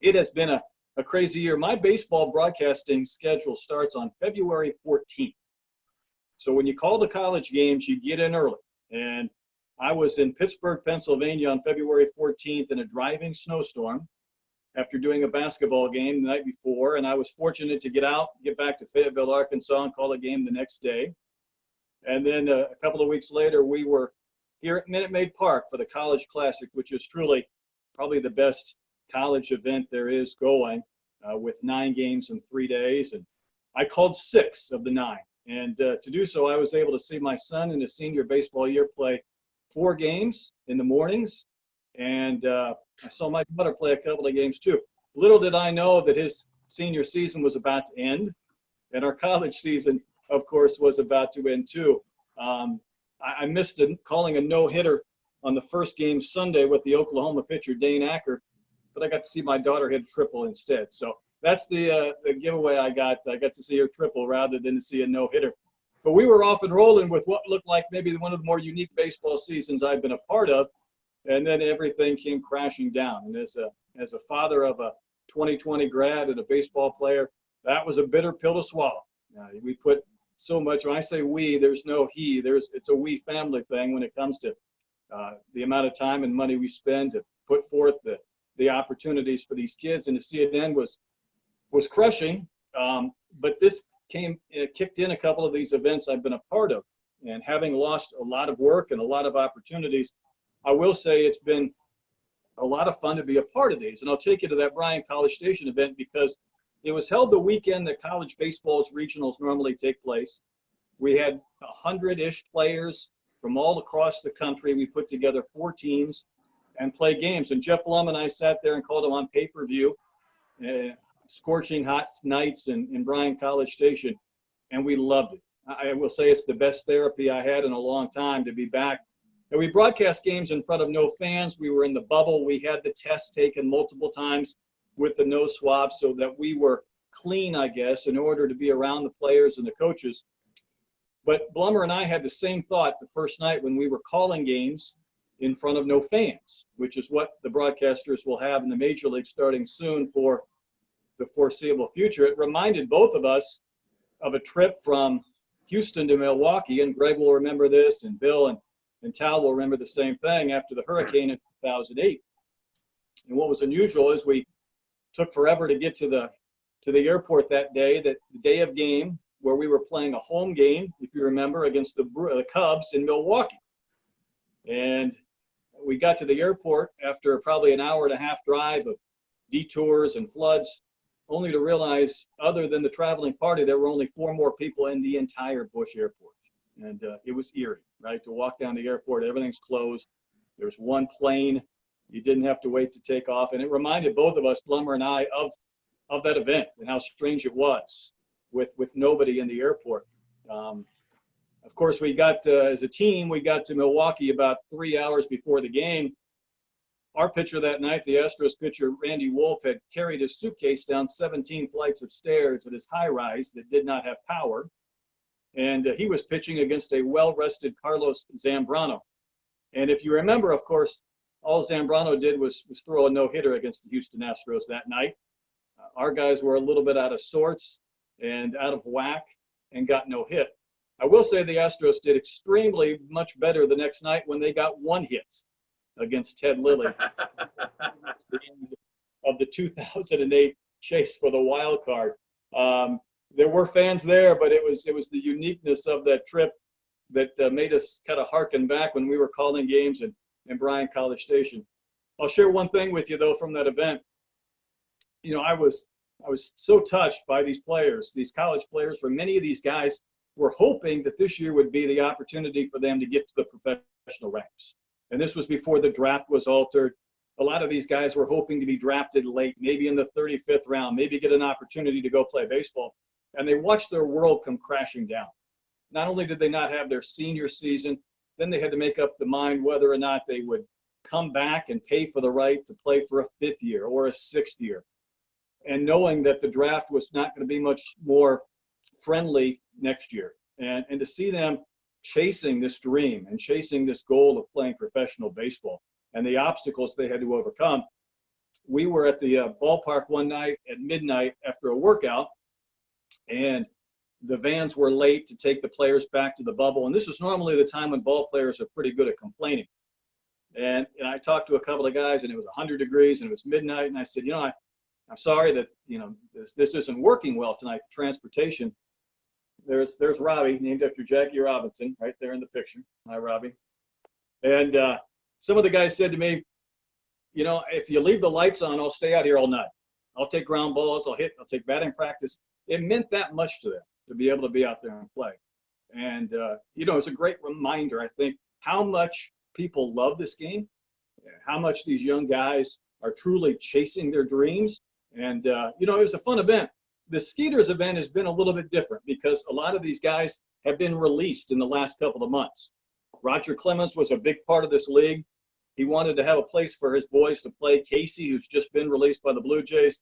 it has been a crazy year. My baseball broadcasting schedule starts on February 14th. So when you call the college games, you get in early. And I was in Pittsburgh, Pennsylvania on February 14th in a driving snowstorm after doing a basketball game the night before. And I was fortunate to get back to Fayetteville, Arkansas, and call a game the next day. And then a couple of weeks later, we were here at Minute Maid Park for the College Classic, which is truly probably the best college event there is going, with 9 games in 3 days. And I called 6 of the 9. And to do so, I was able to see my son in his senior baseball year play 4 games in the mornings. And I saw my daughter play a couple of games too. Little did I know that his senior season was about to end, and our college season of course, was about to end too. I missed calling a no-hitter on the first game Sunday with the Oklahoma pitcher, Dane Acker, but I got to see my daughter hit triple instead. So that's the giveaway I got. I got to see her triple rather than to see a no-hitter. But we were off and rolling with what looked like maybe one of the more unique baseball seasons I've been a part of, and then everything came crashing down. And as a father of a 2020 grad and a baseball player, that was a bitter pill to swallow. We put so much. When I say we, there's no he. It's a we family thing when it comes to the amount of time and money we spend to put forth the opportunities for these kids. And to see it end was crushing. But this kicked in a couple of these events I've been a part of. And having lost a lot of work and a lot of opportunities, I will say it's been a lot of fun to be a part of these. And I'll take you to that Bryan College Station event because it was held the weekend that college baseball's regionals normally take place. We had 100-ish players from all across the country. We put together 4 teams and played games. And Jeff Blum and I sat there and called them on pay-per-view, scorching hot nights in Bryan College Station, and we loved it. I will say it's the best therapy I had in a long time to be back. And we broadcast games in front of no fans. We were in the bubble. We had the test taken multiple times with the nose swab so that we were clean, I guess, in order to be around the players and the coaches. But Blummer and I had the same thought the first night when we were calling games in front of no fans, which is what the broadcasters will have in the major league starting soon for the foreseeable future. It reminded both of us of a trip from Houston to Milwaukee, and Greg will remember this, and Bill and Tal will remember the same thing after the hurricane in 2008. And what was unusual is we took forever to get to the airport that day, the day of game, where we were playing a home game, if you remember, against the Cubs in Milwaukee. And we got to the airport after probably an hour and a half drive of detours and floods, only to realize, other than the traveling party, there were only 4 more people in the entire Bush airport. And it was eerie, right? To walk down the airport, everything's closed. There's one plane. You didn't have to wait to take off. And it reminded both of us, Blummer and I, of that event and how strange it was with nobody in the airport. Of course, we got, as a team, we got to Milwaukee about 3 hours before the game. Our pitcher that night, the Astros pitcher, Randy Wolf, had carried his suitcase down 17 flights of stairs at his high-rise that did not have power. And he was pitching against a well-rested Carlos Zambrano. And if you remember, of course, all Zambrano did was throw a no-hitter against the Houston Astros that night. Our guys were a little bit out of sorts and out of whack and got no hit. I will say the Astros did extremely much better the next night when they got 1 hit against Ted Lilly of the 2008 chase for the wild card. There were fans there, but it was the uniqueness of that trip that made us kind of harken back when we were calling games in Bryan College Station. I'll share one thing with you though from that event. You know, I was so touched by these players, these college players. For many of these guys were hoping that this year would be the opportunity for them to get to the professional ranks. And this was before the draft was altered. A lot of these guys were hoping to be drafted late, maybe in the 35th round, maybe get an opportunity to go play baseball. And they watched their world come crashing down. Not only did they not have their senior season, then they had to make up the mind whether or not they would come back and pay for the right to play for a 5th year or a 6th year. And knowing that the draft was not going to be much more friendly next year. And to see them chasing this dream and chasing this goal of playing professional baseball and the obstacles they had to overcome. We were at the ballpark one night at midnight after a workout, and the vans were late to take the players back to the bubble. And this is normally the time when ball players are pretty good at complaining. And I talked to a couple of guys, and it was 100 degrees, and it was midnight. And I said, you know, I'm sorry that, you know, this isn't working well tonight, transportation. There's Robbie, named after Jackie Robinson, right there in the picture. Hi, Robbie. And some of the guys said to me, you know, if you leave the lights on, I'll stay out here all night. I'll take ground balls, I'll take batting practice. It meant that much to them to be able to be out there and play. And, you know, it's a great reminder, I think, how much people love this game, how much these young guys are truly chasing their dreams. And, you know, it was a fun event. the Skeeters event has been a little bit different because a lot of these guys have been released in the last couple of months. Roger Clemens was a big part of this league. He wanted to have a place for his boys to play. Casey, who's just been released by the Blue Jays.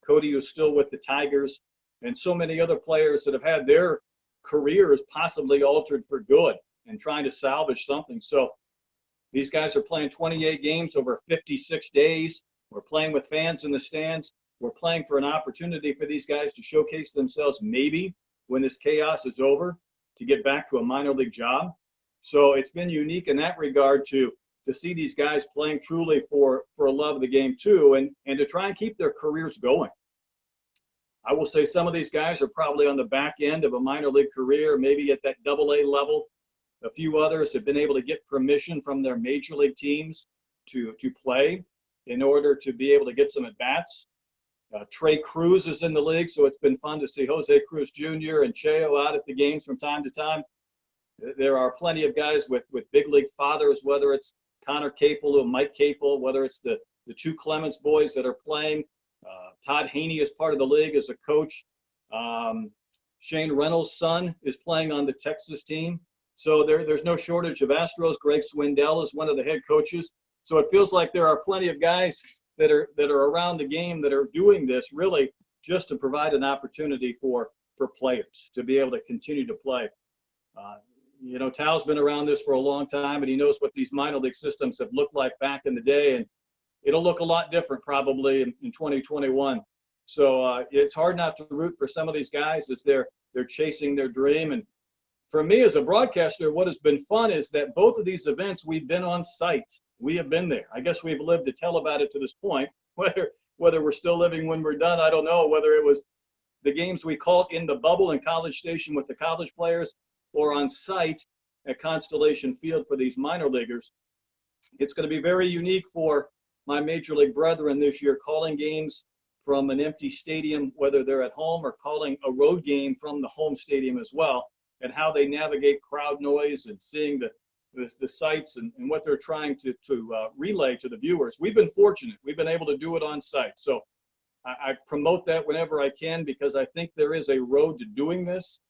Cody, who's still with the Tigers. And so many other players that have had their careers possibly altered for good and trying to salvage something. So these guys are playing 28 games over 56 days. We're playing with fans in the stands. We're playing for an opportunity for these guys to showcase themselves maybe when this chaos is over to get back to a minor league job. So it's been unique in that regard to see these guys playing truly for a love of the game too, and to try and keep their careers going. I will say some of these guys are probably on the back end of a minor league career, maybe at that AA level. A few others have been able to get permission from their major league teams to play in order to be able to get some at-bats. Trey Cruz is in the league, so it's been fun to see Jose Cruz Jr. and Cheo out at the games from time to time. There are plenty of guys with big league fathers, whether it's Connor Capel or Mike Capel, whether it's the two Clemens boys that are playing. Todd Haney is part of the league as a coach. Shane Reynolds' son is playing on the Texas team. So there's no shortage of Astros. Greg Swindell is one of the head coaches. So it feels like there are plenty of guys that are around the game that are doing this really just to provide an opportunity for players to be able to continue to play. You know, Tal's been around this for a long time, and he knows what these minor league systems have looked like back in the day, and it'll look a lot different probably in 2021. So it's hard not to root for some of these guys as they're chasing their dream. And for me as a broadcaster, what has been fun is that both of these events we've been on site. We have been there. I guess we've lived to tell about it to this point. Whether we're still living when we're done, I don't know. Whether it was the games we called in the bubble in College Station with the college players or on site at Constellation Field for these minor leaguers. It's going to be very unique for my major league brethren this year, calling games from an empty stadium, whether they're at home or calling a road game from the home stadium as well, and how they navigate crowd noise and seeing the sights and what they're trying to relay to the viewers. We've been fortunate. We've been able to do it on site. So I promote that whenever I can because I think there is a road to doing this.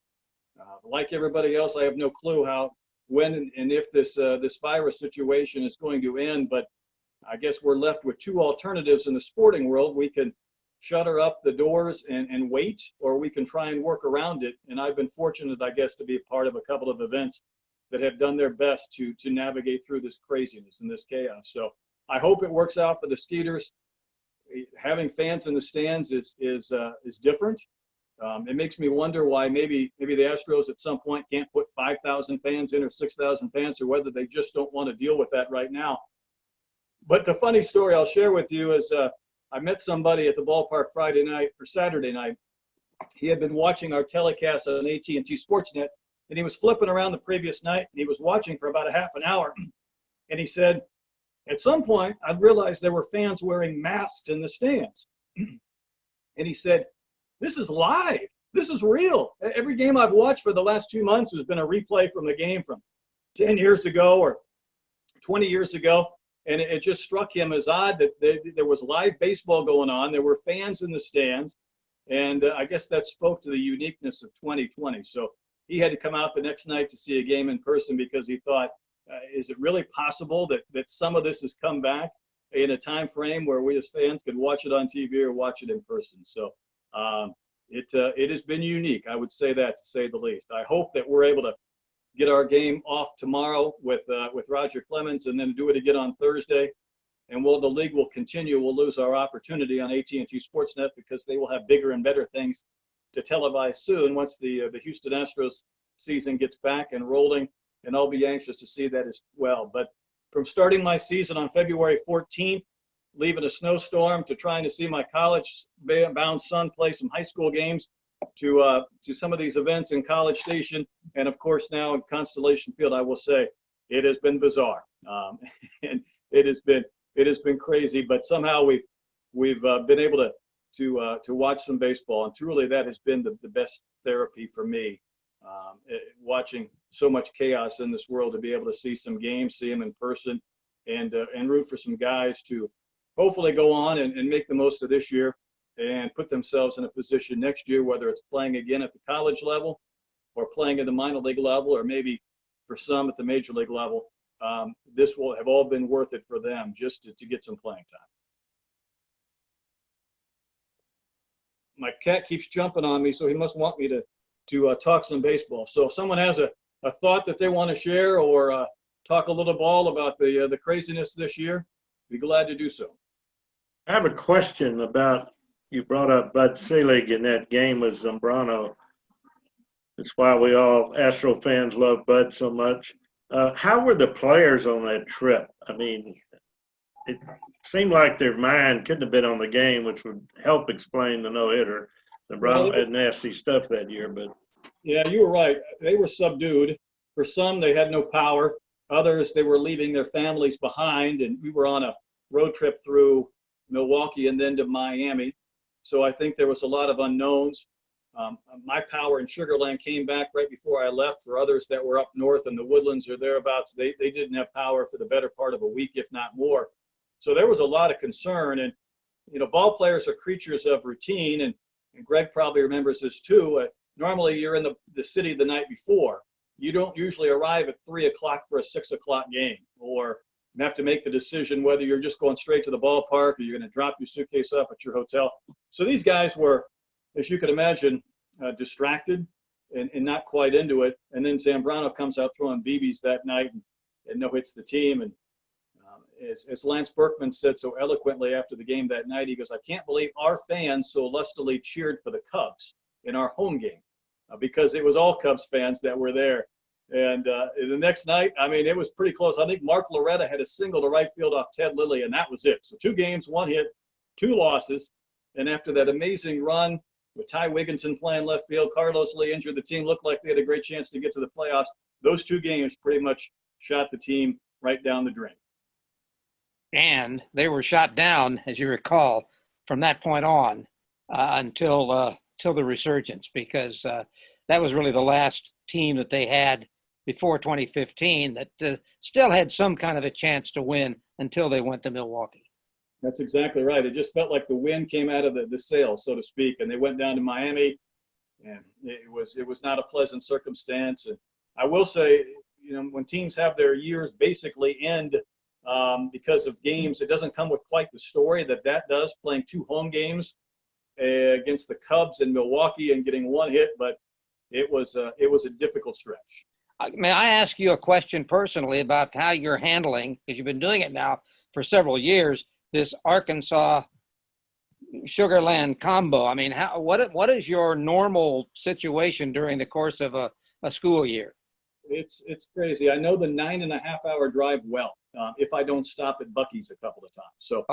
Like everybody else, I have no clue how, when, and if this virus situation is going to end. But I guess we're left with two alternatives in the sporting world. We can shutter up the doors and wait, or we can try and work around it. And I've been fortunate, I guess, to be a part of a couple of events that have done their best to navigate through this craziness and this chaos. So I hope it works out for the Skeeters. Having fans in the stands is different. It makes me wonder why maybe the Astros at some point can't put 5,000 fans in or 6,000 fans, or whether they just don't want to deal with that right now. But the funny story I'll share with you is I met somebody at the ballpark Friday night or Saturday night. He had been watching our telecast on AT&T Sportsnet, and he was flipping around the previous night, and he was watching for about a half an hour. And he said, at some point, I realized there were fans wearing masks in the stands. And he said, this is live. This is real. Every game I've watched for the last 2 months has been a replay from the game from 10 years ago or 20 years ago. And it just struck him as odd that there was live baseball going on. There were fans in the stands. And I guess that spoke to the uniqueness of 2020. So he had to come out the next night to see a game in person because he thought, is it really possible that some of this has come back in a time frame where we as fans could watch it on TV or watch it in person? So it has been unique. I would say that, to say the least. I hope that we're able to get our game off tomorrow with Roger Clemens and then do it again on Thursday. And the league will continue. We'll lose our opportunity on AT&T Sportsnet because they will have bigger and better things to televise soon once the Houston Astros season gets back and rolling. And I'll be anxious to see that as well. But from starting my season on February 14th, leaving a snowstorm, to trying to see my college-bound son play some high school games, to some of these events in College Station, and of course now in Constellation Field, I will say it has been bizarre, and it has been crazy. But somehow we've been able to watch some baseball, and truly that has been the best therapy for me. Watching so much chaos in this world, to be able to see some games, see them in person, and root for some guys to hopefully go on and make the most of this year and put themselves in a position next year, whether it's playing again at the college level or playing at the minor league level, or maybe for some at the major league level. This will have all been worth it for them just to get some playing time. My cat keeps jumping on me, so he must want me to talk some baseball. So if someone has a thought that they want to share, or talk a little ball about the craziness this year, be glad to do so. I have a question about, you brought up Bud Selig in that game with Zambrano. That's why we all Astro fans love Bud so much. How were the players on that trip? I mean, it seemed like their mind couldn't have been on the game, which would help explain the no-hitter. Zambrano had nasty stuff that year, but. Yeah, you were right. They were subdued. For some, they had no power. Others, they were leaving their families behind, and we were on a road trip through Milwaukee and then to Miami. So I think there was a lot of unknowns. My power in Sugar Land came back right before I left. For others that were up north in the Woodlands or thereabouts, they didn't have power for the better part of a week, if not more. So there was a lot of concern. And, you know, ball players are creatures of routine, and Greg probably remembers this too. Normally you're in the city the night before. You don't usually arrive at 3 o'clock for a 6 o'clock game, or you have to make the decision whether you're just going straight to the ballpark or you're going to drop your suitcase off at your hotel. So these guys were, as you can imagine, distracted and not quite into it. And then Zambrano comes out throwing BBs that night and no-hits the team. And as Lance Berkman said so eloquently after the game that night, he goes, "I can't believe our fans so lustily cheered for the Cubs in our home game," because it was all Cubs fans that were there. And the next night, I mean, it was pretty close. I think Mark Loretta had a single to right field off Ted Lilly, and that was it. So 2 games, 1 hit, 2 losses. And after that amazing run with Ty Wigginton playing left field, Carlos Lee injured, the team looked like they had a great chance to get to the playoffs. Those 2 games pretty much shot the team right down the drain. And they were shot down, as you recall, from that point on until the resurgence, because that was really the last team that they had before 2015 that still had some kind of a chance to win until they went to Milwaukee. That's exactly right. It just felt like the wind came out of the sails, so to speak, and they went down to Miami, and it was not a pleasant circumstance. And I will say, you know, when teams have their years basically end because of games, it doesn't come with quite the story that does, playing 2 home games against the Cubs in Milwaukee and getting 1 hit, but it was a difficult stretch. May I ask you a question personally about how you're handling, because you've been doing it now for several years, this Arkansas Sugar Land combo? I mean, what is your normal situation during the course of a school year? It's crazy. I know the 9.5-hour drive well, if I don't stop at Buc-ee's a couple of times. So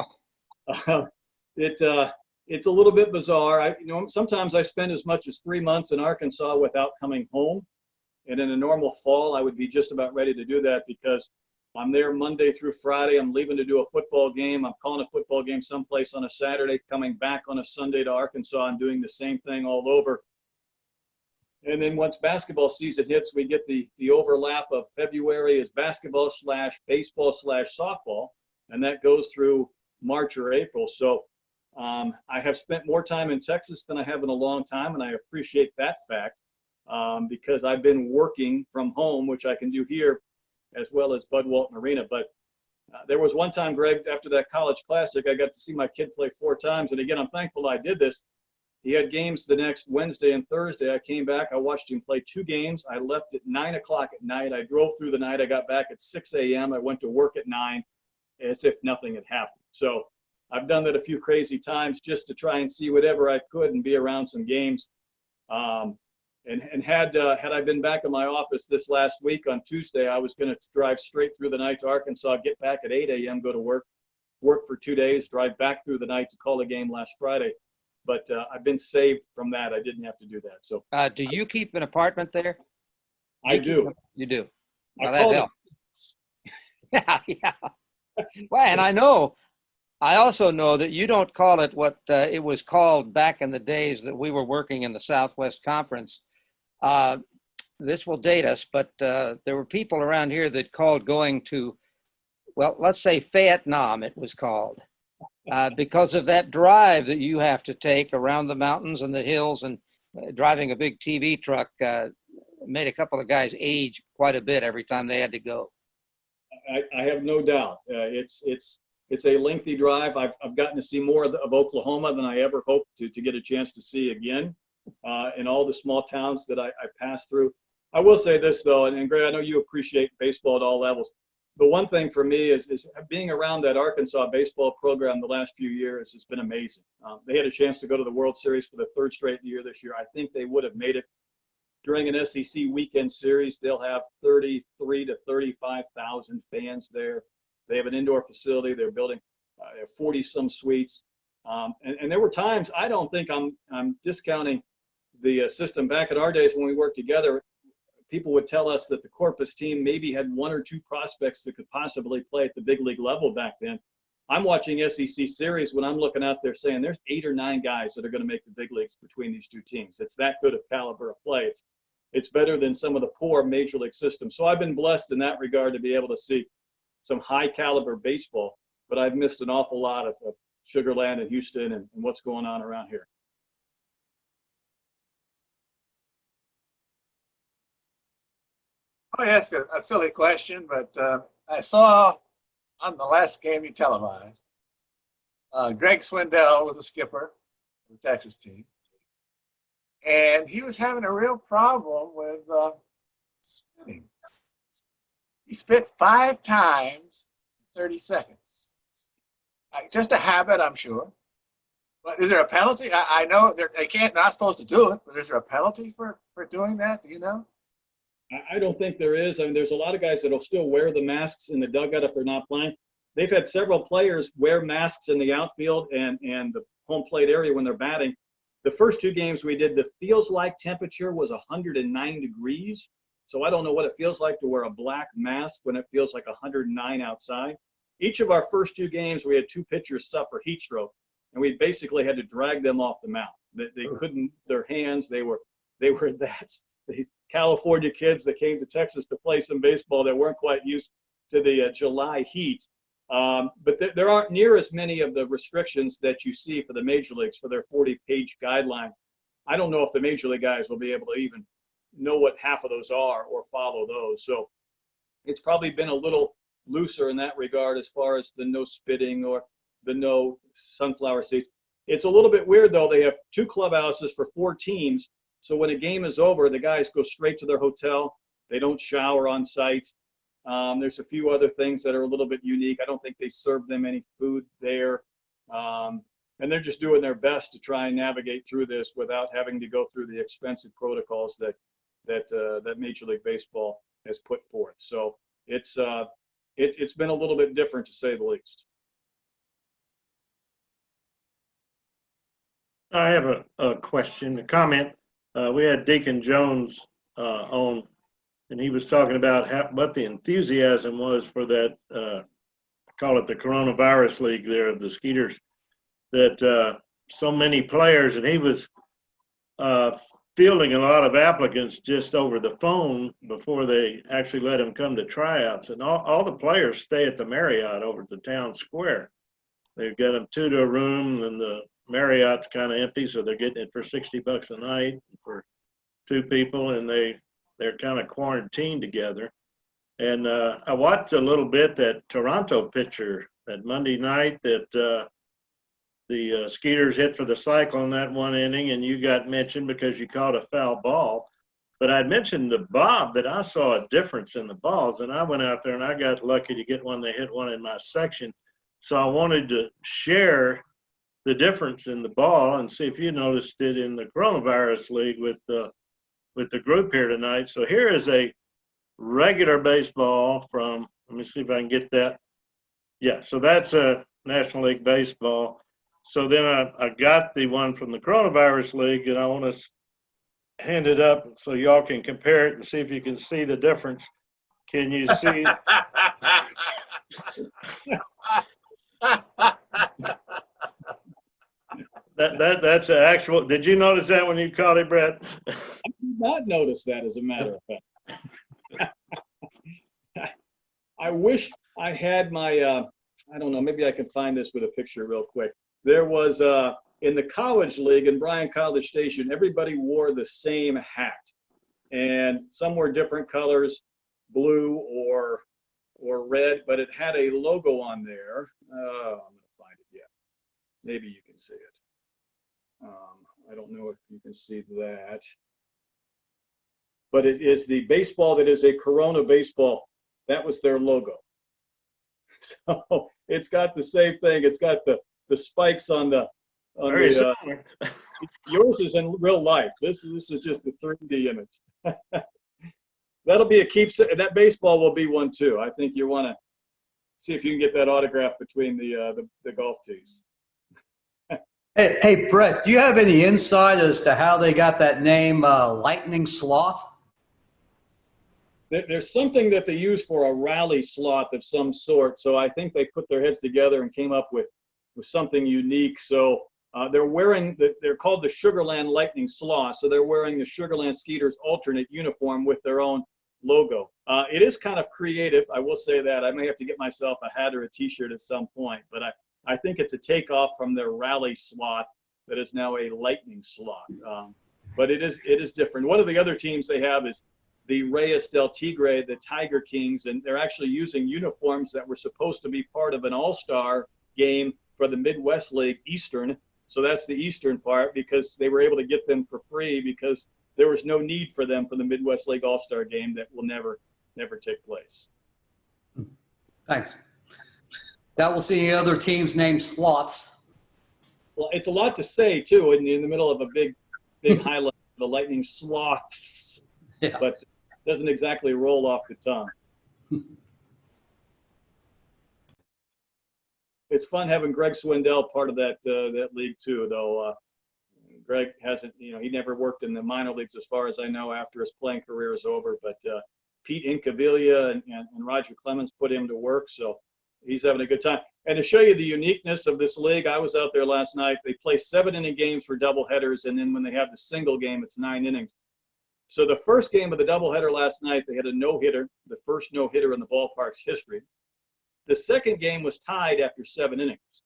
it's a little bit bizarre. Sometimes I spend as much as 3 months in Arkansas without coming home. And in a normal fall, I would be just about ready to do that, because I'm there Monday through Friday. I'm leaving to do a football game. I'm calling a football game someplace on a Saturday, coming back on a Sunday to Arkansas and doing the same thing all over. And then once basketball season hits, we get the overlap of February is basketball / baseball / softball, and that goes through March or April. So I have spent more time in Texas than I have in a long time, and I appreciate that fact because I've been working from home, which I can do here as well as Bud Walton Arena. But there was one time, Greg, after that college classic, I got to see my kid play 4 times. And again, I'm thankful I did this. He had games the next Wednesday and Thursday. I came back. I watched him play 2 games. I left at 9 o'clock at night. I drove through the night. I got back at 6 a.m. I went to work at 9 as if nothing had happened. So I've done that a few crazy times just to try and see whatever I could and be around some games. And had I been back in my office this last week on Tuesday, I was going to drive straight through the night to Arkansas, get back at 8 a.m., go to work for 2 days, drive back through the night to call a game last Friday. But I've been saved from that. I didn't have to do that. So, do you keep an apartment there? I do. You do. Well, that helps. Yeah. Well, and I also know that you don't call it what it was called back in the days that we were working in the Southwest Conference. This will date us, but there were people around here that called going to, well, let's say Vietnam, it was called. because of that drive that you have to take around the mountains and the hills, and driving a big TV truck made a couple of guys age quite a bit every time they had to go. I have no doubt. It's a lengthy drive. I've gotten to see more of Oklahoma than I ever hoped to get a chance to see again, in all the small towns that I passed through. I will say this though, and Greg, I know you appreciate baseball at all levels. The one thing for me is being around that Arkansas baseball program the last few years has been amazing. They had a chance to go to the World Series for the third straight year this year. I think they would have made it. During an SEC weekend series, they'll have 33 to 35,000 fans there. They have an indoor facility. They're building 40 some suites. And there were times, I don't think I'm discounting the system. Back in our days when we worked together, people would tell us that the Corpus team maybe had one or two prospects that could possibly play at the big league level back then. I'm watching SEC series when I'm looking out there saying there's 8 or 9 guys that are going to make the big leagues between these two teams. It's that good of caliber of play. It's better than some of the poor major league systems. So I've been blessed in that regard to be able to see some high caliber baseball, but I've missed an awful lot of Sugar Land and Houston and what's going on around here. I ask a silly question, but I saw on the last game you televised, Greg Swindell was a skipper of the Texas team, and he was having a real problem with spitting. He spit 5 times in 30 seconds. Just a habit, I'm sure. But is there a penalty? I know they not supposed to do it, but is there a penalty for doing that? Do you know? I don't think there is. I mean, there's a lot of guys that'll still wear the masks in the dugout if they're not playing. They've had several players wear masks in the outfield and the home plate area when they're batting. The first 2 games we did, the feels like temperature was 109 degrees. So I don't know what it feels like to wear a black mask when it feels like 109 outside. Each of our first 2 games, we had 2 pitchers suffer heat stroke, and we basically had to drag them off the mound. They couldn't, their hands, they were the California kids that came to Texas to play some baseball that weren't quite used to the July heat. But there aren't near as many of the restrictions that you see for the major leagues for their 40-page guideline. I don't know if the major league guys will be able to even know what half of those are or follow those. So it's probably been a little looser in that regard as far as the no spitting or the no sunflower seeds. It's a little bit weird though. They have 2 clubhouses for 4 teams. So when a game is over, the guys go straight to their hotel. They don't shower on site. There's a few other things that are a little bit unique. I don't think they serve them any food there. And they're just doing their best to try and navigate through this without having to go through the expensive protocols that Major League Baseball has put forth. So it's been a little bit different, to say the least. I have a question, a comment. We had Deacon Jones on, and he was talking about what the enthusiasm was for that, call it the Coronavirus League there of the Skeeters, that so many players, and he was fielding a lot of applicants just over the phone before they actually let them come to tryouts. And all the players stay at the Marriott over at the town square. They've got them 2 to a room, and the Marriott's kind of empty, so they're getting it for $60 a night for 2 people, and they're kind of quarantined together. And I watched a little bit that Toronto pitcher that Monday night that the Skeeters hit for the Cyclone that 1 inning, and you got mentioned because you caught a foul ball. But I'd mentioned to Bob that I saw a difference in the balls, and I went out there and I got lucky to get one. They hit one in my section. So I wanted to share the difference in the ball and see if you noticed it in the Coronavirus League with the group here tonight. So here is a regular baseball from, let me see if I can get that. Yeah, so that's a National League Baseball. So then I got the one from the Coronavirus League, and I want to hand it up so y'all can compare it and see if you can see the difference. Can you see? That's an actual. Did you notice that when you caught it, Brett? I did not notice that, as a matter of fact. I wish I had my I don't know, maybe I can find this with a picture real quick. There was, in the college league in Bryan College Station, everybody wore the same hat. And some were different colors, blue or red, but it had a logo on there. I'm going to find it yet. Maybe you can see it. I don't know if you can see that. But it is the baseball that is a Corona baseball. That was their logo. So it's got the same thing. It's got the spikes on the Very similar. yours is in real life. This is just a 3D image. That'll be a keepsake. That baseball will be one too. I think you want to see if you can get that autograph between the golf tees. Hey, Brett, do you have any insight as to how they got that name, Lightning Sloth? There's something that they use for a rally sloth of some sort. So I think they put their heads together and came up with something unique. So they're called the Sugarland Lightning Sloth. So they're wearing the Sugarland Skeeters alternate uniform with their own logo. It is kind of creative. I will say that. I may have to get myself a hat or a t-shirt at some point, but I think it's a takeoff from their rally sloth that is now a lightning sloth. But it is different. One of the other teams they have is the Reyes del Tigre, the Tiger Kings, and they're actually using uniforms that were supposed to be part of an all-star game for the Midwest League Eastern. So that's the Eastern part, because they were able to get them for free because there was no need for them for the Midwest League All-Star game that will never take place. Thanks. That will see other teams named sloths. Well, it's a lot to say too in the middle of a big highlight, the Lightning Sloths, Yeah. but it doesn't exactly roll off the tongue. It's fun having Greg Swindell part of that league too, though. Greg hasn't, he never worked in the minor leagues as far as I know after his playing career is over, but Pete Incaviglia and Roger Clemens put him to work, so he's having a good time. And to show you the uniqueness of this league, I was out there last night. They play 7-inning games for doubleheaders, and then when they have the single game, it's 9 innings. So the first game of the doubleheader last night, they had a no-hitter, the first no-hitter in the ballpark's history. The second game was tied after 7 innings.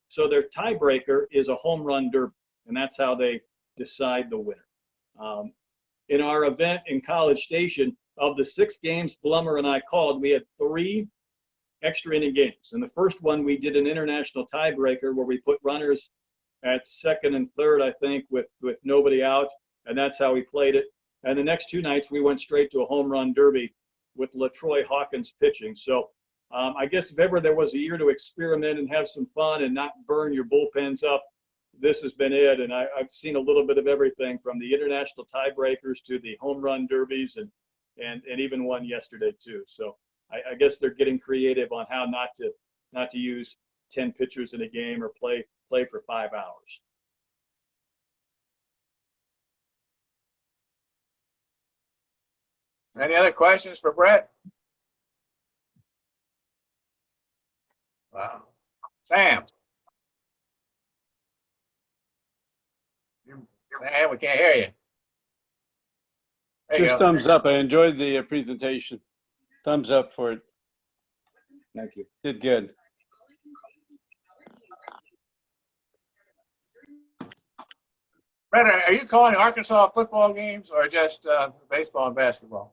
So their tiebreaker is a home run derby, and that's how they decide the winner. In our event in College Station, of the 6 games Blummer and I called, we had 3 extra inning games. And the first one, we did an international tiebreaker where we put runners at second and third, I think, with nobody out, and that's how we played it. And the next 2 nights, we went straight to a home run derby with LaTroy Hawkins pitching. So I guess if ever there was a year to experiment and have some fun and not burn your bullpens up, this has been it. And I've seen a little bit of everything from the international tiebreakers to the home run derbies and even one yesterday too. So I guess they're getting creative on how not to use 10 pitchers in a game or play for 5 hours. Any other questions for Brett? Wow. Sam. Sam, we can't hear you. There you Just go. thumbs up. I enjoyed the presentation. Thumbs up for it. Thank you. Did good. Brett, are you calling Arkansas football games or just baseball and basketball?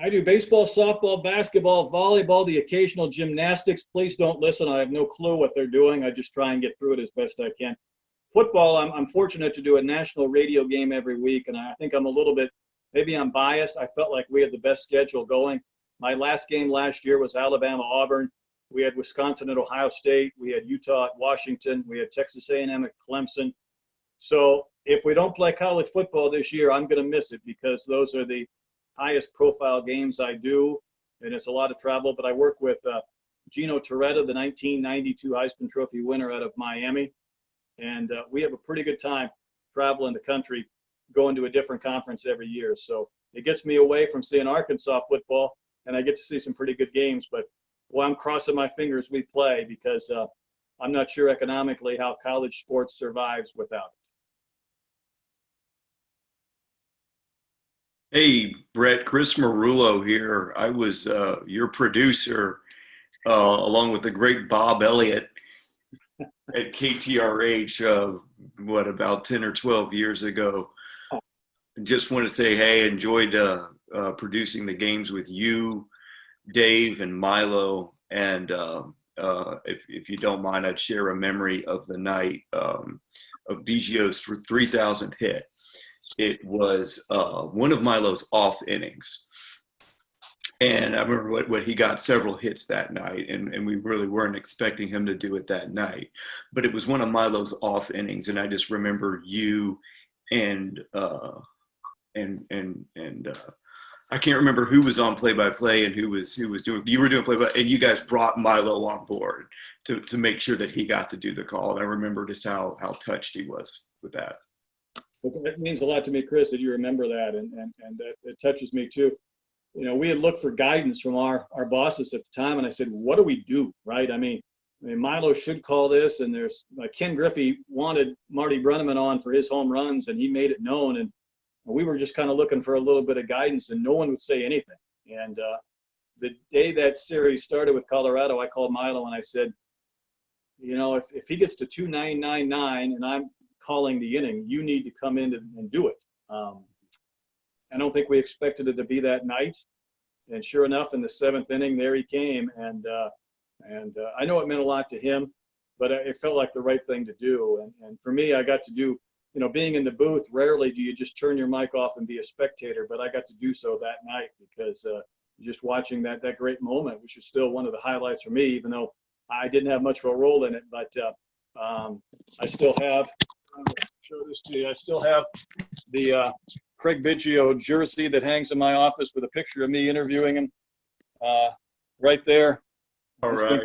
I do baseball, softball, basketball, volleyball, the occasional gymnastics. Please don't listen. I have no clue what they're doing. I just try and get through it as best I can. Football, I'm fortunate to do a national radio game every week, and I think I'm a little bit, maybe I'm biased. I felt like we had the best schedule going. My last game last year was Alabama-Auburn. We had Wisconsin at Ohio State. We had Utah at Washington. We had Texas A&M at Clemson. So if we don't play college football this year, I'm going to miss it because those are the highest profile games I do, and it's a lot of travel. But I work with Gino Torretta, the 1992 Heisman Trophy winner out of Miami, and we have a pretty good time traveling the country, going to a different conference every year. So it gets me away from seeing Arkansas football, and I get to see some pretty good games. But well, I'm crossing my fingers we play because I'm not sure economically how college sports survives without it. Hey, Brett, Chris Marullo here. I was your producer along with the great Bob Elliott at KTRH, about 10 or 12 years ago. Just want to say, hey, enjoyed producing the games with you, Dave, and Milo. And if you don't mind, I'd share a memory of the night of Biggio's 3,000th hit. It was one of Milo's off innings. And I remember what he got several hits that night, and we really weren't expecting him to do it that night. But it was one of Milo's off innings, and I just remember you and I can't remember who was on play-by-play and who was doing. You were doing play-by, and you guys brought Milo on board to make sure that he got to do the call. And I remember just how touched he was with that. It means a lot to me, Chris, that you remember that, and that it touches me too. You know, we had looked for guidance from our bosses at the time, and I said, what do we do, right? I mean, Milo should call this, and there's Ken Griffey wanted Marty Brenneman on for his home runs, and he made it known, and we were just kind of looking for a little bit of guidance, and no one would say anything. And the day that series started with Colorado, I called Milo and I said, you know, if he gets to 2.999 and I'm calling the inning, you need to come in and do it. I don't think we expected it to be that night. And sure enough, in the 7th inning, there he came. And I know it meant a lot to him, but it felt like the right thing to do. And for me, I got to do, you know, being in the booth, rarely do you just turn your mic off and be a spectator, but I got to do so that night because just watching that great moment, which is still one of the highlights for me, even though I didn't have much of a role in it, but I still have, I'm going to show this to you, I still have the Craig Biggio jersey that hangs in my office with a picture of me interviewing him right there. All right.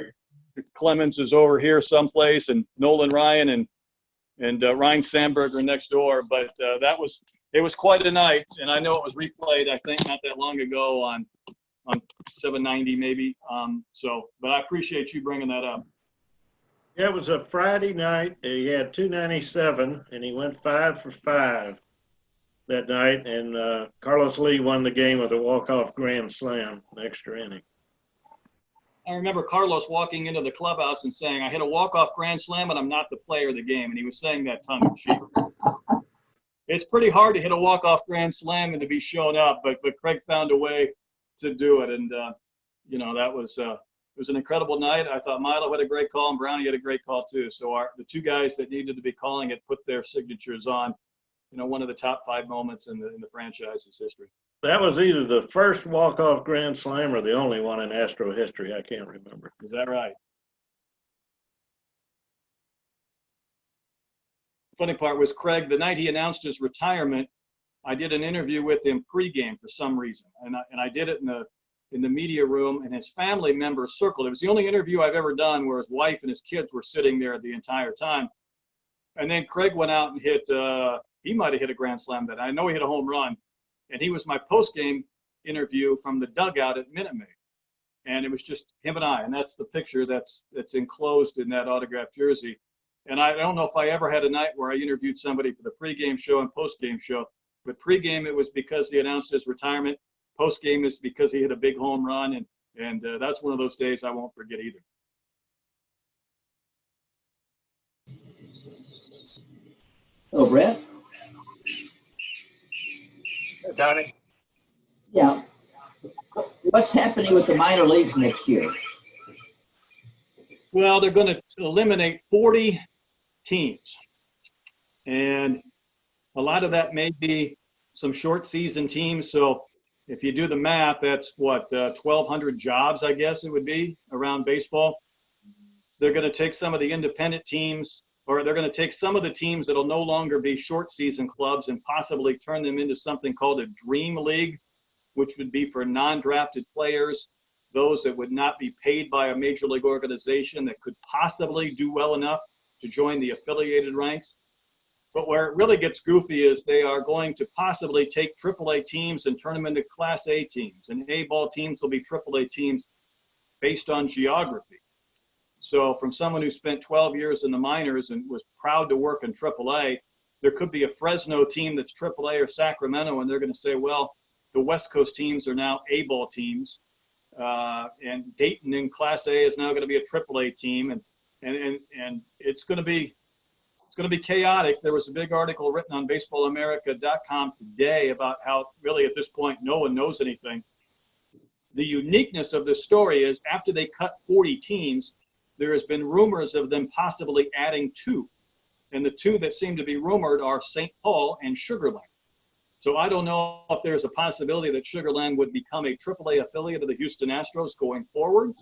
Clemens is over here someplace, and Nolan Ryan and Ryan Sandberger next door. But it was quite a night, and I know it was replayed, I think, not that long ago on 790 maybe. But I appreciate you bringing that up. Yeah, it was a Friday night. He had 297, and he went 5 for 5 that night. And Carlos Lee won the game with a walk-off grand slam, extra inning. I remember Carlos walking into the clubhouse and saying, I hit a walk-off grand slam, and I'm not the player of the game. And he was saying that tongue-in-cheek. It's pretty hard to hit a walk-off grand slam and to be shown up, but Craig found a way to do it. And, you know, that was it was an incredible night. I thought Milo had a great call, and Brownie had a great call, too. So the two guys that needed to be calling it put their signatures on, you know, one of the top 5 moments in the franchise's history. That was either the first walk-off grand slam or the only one in Astro history. I can't remember. Is that right? Funny part was Craig, the night he announced his retirement, I did an interview with him pregame for some reason. And I did it in the media room, and his family members circled. It was the only interview I've ever done where his wife and his kids were sitting there the entire time. And then Craig went out and hit, he might have hit a grand slam that. I know he hit a home run. And he was my post-game interview from the dugout at Minute Maid. And it was just him and I. And that's the picture that's enclosed in that autographed jersey. And I don't know if I ever had a night where I interviewed somebody for the pregame show and post-game show. But pregame, it was because he announced his retirement. Post-game is because he hit a big home run. And that's one of those days I won't forget either. Oh, Brett? Donnie? Yeah. What's happening with the minor leagues next year? Well, they're going to eliminate 40 teams. And a lot of that may be some short season teams. So if you do the math, that's what, 1,200 jobs, I guess it would be around baseball. They're going to take some of the independent teams, or they're going to take some of the teams that will no longer be short season clubs and possibly turn them into something called a dream league, which would be for non-drafted players, those that would not be paid by a major league organization that could possibly do well enough to join the affiliated ranks. But where it really gets goofy is they are going to possibly take AAA teams and turn them into Class A teams, and A-ball teams will be AAA teams based on geography. So from someone who spent 12 years in the minors and was proud to work in AAA, there could be a Fresno team that's AAA or Sacramento, and they're going to say, well, the West Coast teams are now A-ball teams. And Dayton in Class A is now going to be a AAA team, and it's going to be chaotic. There was a big article written on BaseballAmerica.com today about how really at this point no one knows anything. The uniqueness of this story is after they cut 40 teams, there has been rumors of them possibly adding 2. And the 2 that seem to be rumored are St. Paul and Sugar Land. So I don't know if there's a possibility that Sugar Land would become a AAA affiliate of the Houston Astros going forward,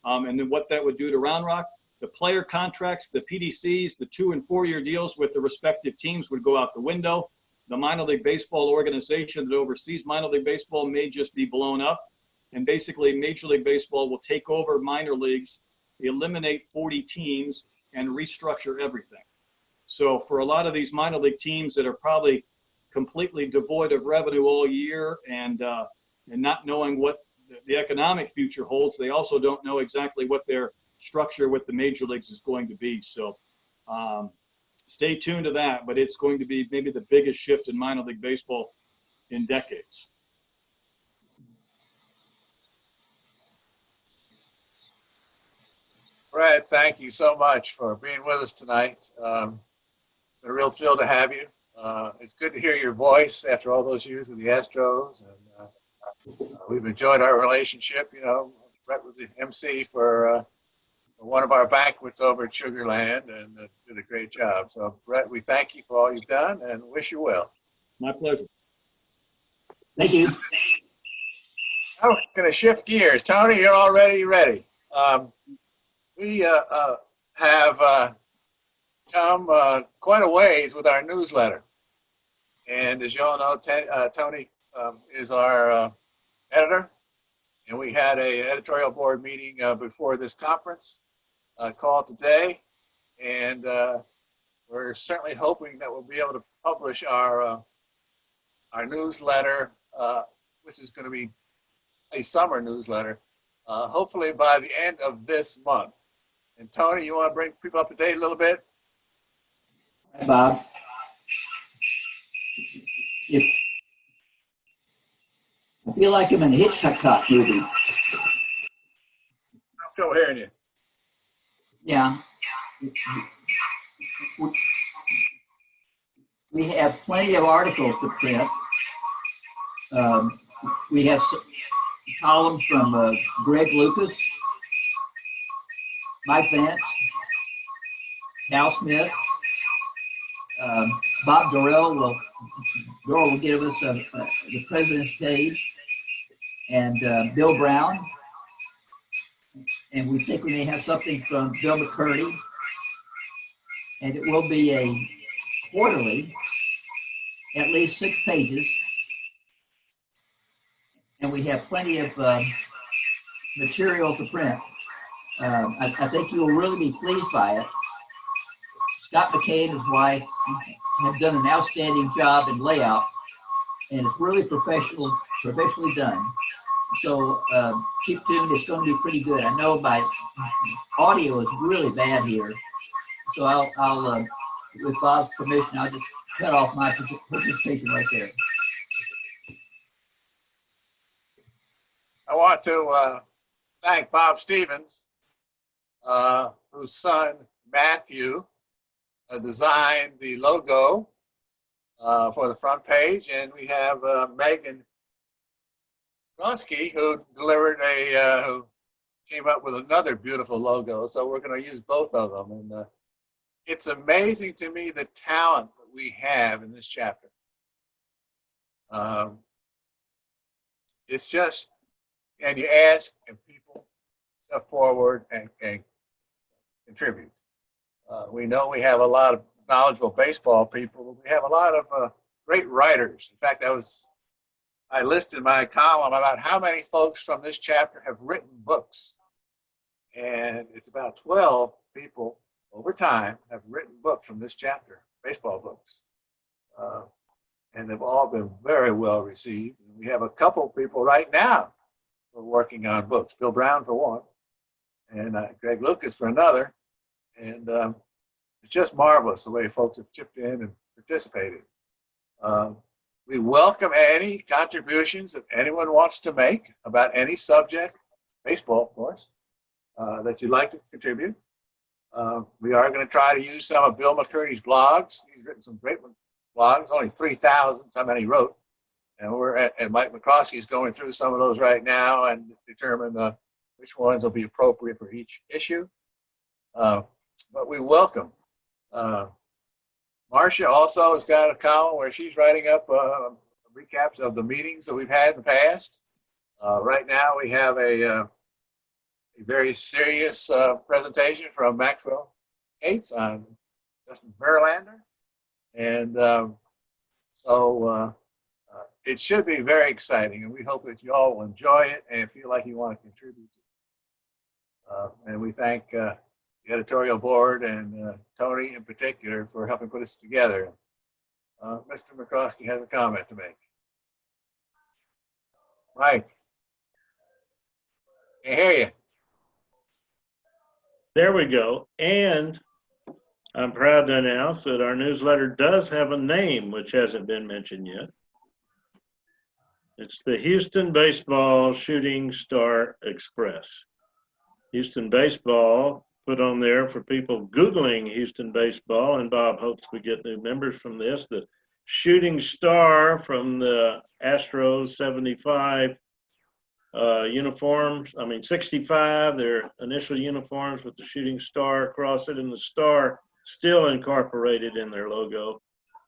and then what that would do to Round Rock. The player contracts, the PDCs, the 2- and 4-year deals with the respective teams would go out the window. The minor league baseball organization that oversees minor league baseball may just be blown up. And basically Major League Baseball will take over minor leagues, eliminate 40 teams, and restructure everything. So for a lot of these minor league teams that are probably completely devoid of revenue all year and not knowing what the economic future holds, they also don't know exactly what their structure with the major leagues is going to be. So stay tuned to that, but it's going to be maybe the biggest shift in minor league baseball in decades. Brad, thank you so much for being with us tonight. It's been a real thrill to have you. It's good to hear your voice after all those years with the Astros, and we've enjoyed our relationship. You know, Brett was the MC for one of our banquets over at Sugar Land, and did a great job. So, Brett, we thank you for all you've done and wish you well. My pleasure. Thank you. Now we're going to shift gears. Tony, you're already ready. We have come quite a ways with our newsletter. And as you all know, Tony is our editor. And we had an editorial board meeting before this conference call today. And we're certainly hoping that we'll be able to publish our newsletter, which is going to be a summer newsletter, hopefully by the end of this month. And Tony, you want to bring people up to date a little bit? Hi, Bob. I feel like I'm in a Hitchcock movie. I'm still hearing you. Yeah. We have plenty of articles to print. We have columns from Greg Lucas, Mike Vance, Cal Smith, Bob Dorrell will give us the president's page, and Bill Brown, and we think we may have something from Bill McCurdy, and it will be a quarterly, at least 6 pages, and we have plenty of material to print. I think you will really be pleased by it. Scott McKay and his wife have done an outstanding job in layout, and it's really professionally done. So keep tuned, it's going to be pretty good. I know my audio is really bad here, so I'll with Bob's permission, I'll just cut off my participation right there. I want to thank Bob Stevens, whose son Matthew designed the logo for the front page, and we have Megan Gronsky, who delivered who came up with another beautiful logo. So we're going to use both of them, and it's amazing to me the talent that we have in this chapter. It's just, and you ask, and people step forward and contribute. We know we have a lot of knowledgeable baseball people, but we have a lot of great writers. In fact, I listed my column about how many folks from this chapter have written books. And it's about 12 people over time have written books from this chapter, baseball books. And they've all been very well received. We have a couple people right now who are working on books. Bill Brown for one, and Greg Lucas for another. And it's just marvelous the way folks have chipped in and participated. We welcome any contributions that anyone wants to make about any subject baseball, of course, that you'd like to contribute. We are going to try to use some of Bill McCurdy's blogs. He's written some great blogs, only 3,000, some many wrote. And and Mike McClish is going through some of those right now and determine which ones will be appropriate for each issue. But we welcome. Marcia also has got a column where she's writing up recaps of the meetings that we've had in the past. Right now we have a very serious presentation from Maxwell Cates on Justin Verlander. And so it should be very exciting, and we hope that you all will enjoy it and feel like you want to contribute. And we thank the editorial board and Tony in particular for helping put this together. Mr. McCloskey has a comment to make. Mike, can't hear you. There we go. And I'm proud to announce that our newsletter does have a name, which hasn't been mentioned yet. It's the Houston Baseball Shooting Star Express. Houston Baseball put on there for people Googling Houston Baseball, and Bob hopes we get new members from this, the Shooting Star from the Astros 75 uniforms, 65, their initial uniforms with the shooting star across it, and the star still incorporated in their logo,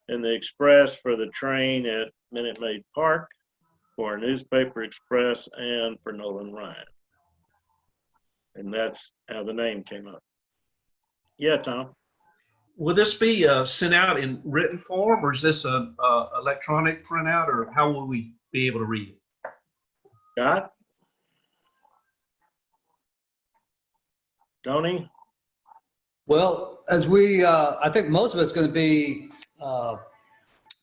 and the express for the train at Minute Maid Park, for Newspaper Express, and for Nolan Ryan. And that's how the name came up. Yeah, Tom? Will this be sent out in written form, or is this an electronic printout, or how will we be able to read it? Scott? Tony? Well, as I think most of it's going to be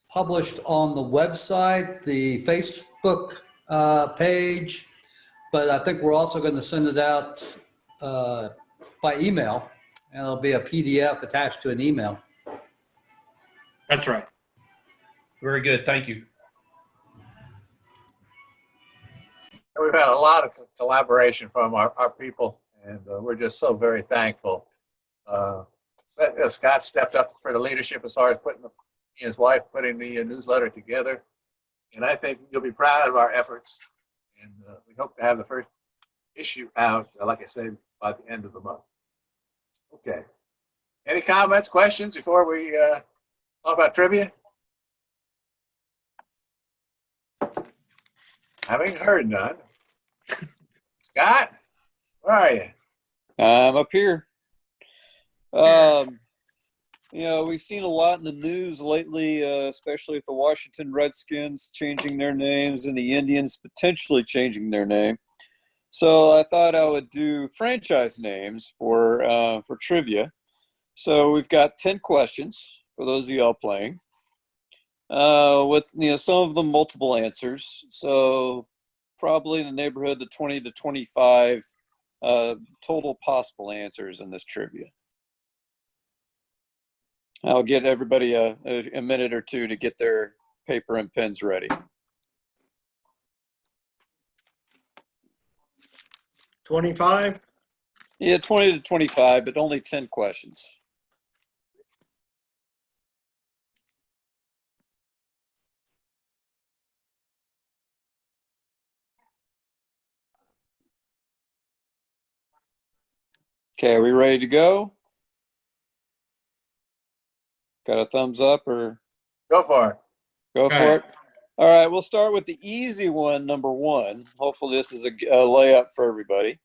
published on the website, the Facebook page, but I think we're also going to send it out by email, and it'll be a PDF attached to an email. That's right. Very good. Thank you. We've had a lot of collaboration from our people, and we're just so very thankful. Scott stepped up for the leadership as far as he and his wife putting the newsletter together, and I think you'll be proud of our efforts, and we hope to have the first issue out, like I said, by the end of the month. Okay. Any comments, questions before we talk about trivia? Having heard none. Scott, where are you? I'm up here. We've seen a lot in the news lately, especially with the Washington Redskins changing their names and the Indians potentially changing their name. So I thought I would do franchise names for trivia. So we've got 10 questions for those of y'all playing, with some of them multiple answers. So probably in the neighborhood of 20 to 25 total possible answers in this trivia. I'll get everybody a minute or two to get their paper and pens ready. 25? Yeah, 20 to 25, but only 10 questions. Okay, are we ready to go? Got a thumbs up or? Go for it. Go for it. All right, we'll start with the easy one, number one. Hopefully this is a layup for everybody.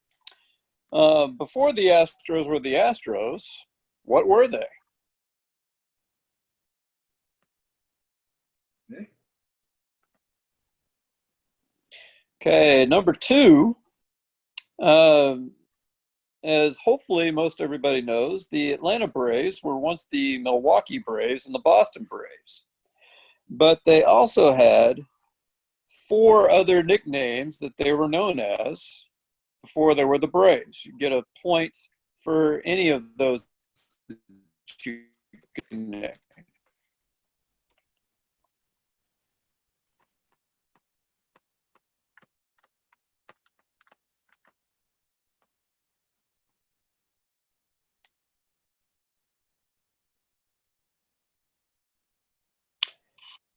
Before the Astros were the Astros, what were they? Okay, number two, as hopefully most everybody knows, the Atlanta Braves were once the Milwaukee Braves and the Boston Braves. But they also had 4 other nicknames that they were known as before they were the Braves. You get a point for any of those that you can name.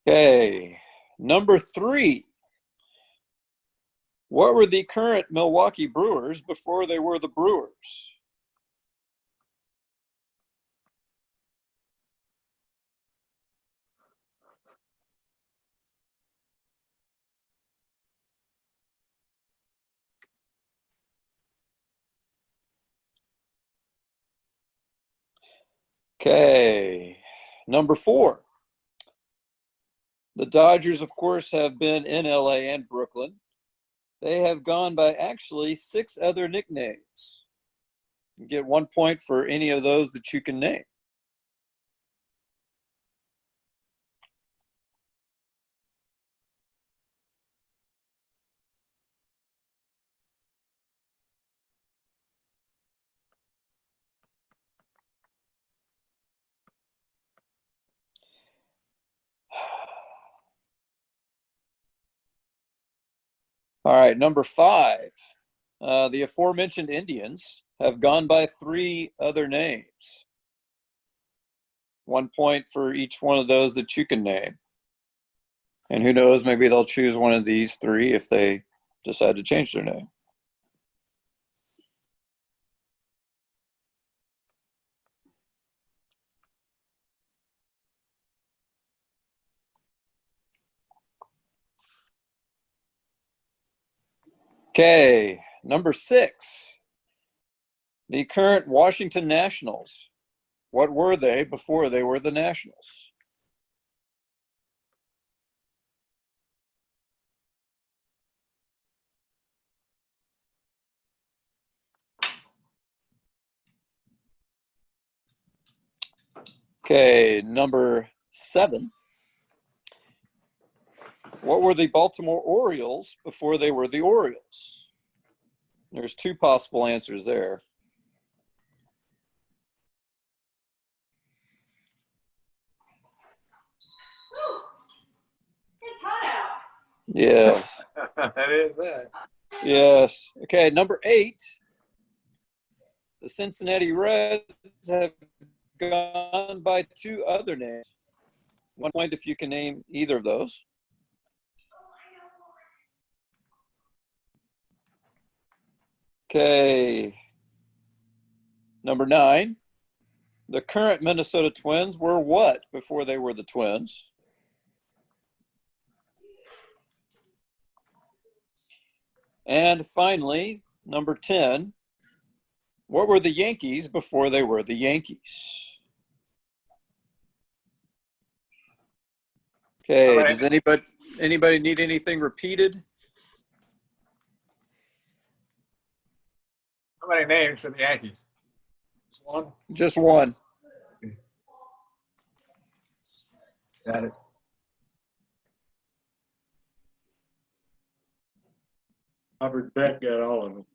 Okay, number 3. What were the current Milwaukee Brewers before they were the Brewers? Okay, number 4. The Dodgers, of course, have been in LA and Brooklyn. They have gone by actually 6 other nicknames. You get 1 point for any of those that you can name. All right, number 5. The aforementioned Indians have gone by 3 other names. 1 point for each one of those that you can name. And who knows, maybe they'll choose one of these 3 if they decide to change their name. Okay, number 6. The current Washington Nationals. What were they before they were the Nationals? Okay, number 7. What were the Baltimore Orioles before they were the Orioles? There's 2 possible answers there. It's hot out. Yes. That is that. Yes. Okay, number 8. The Cincinnati Reds have gone by 2 other names. 1 point if you can name either of those. Okay. Number 9. The current Minnesota Twins were what before they were the Twins? And finally, number 10. What were the Yankees before they were the Yankees? Okay, All right. does anybody need anything repeated? How many names for the Yankees? Just 1? Just 1. Got it. Robert Beck got all of them.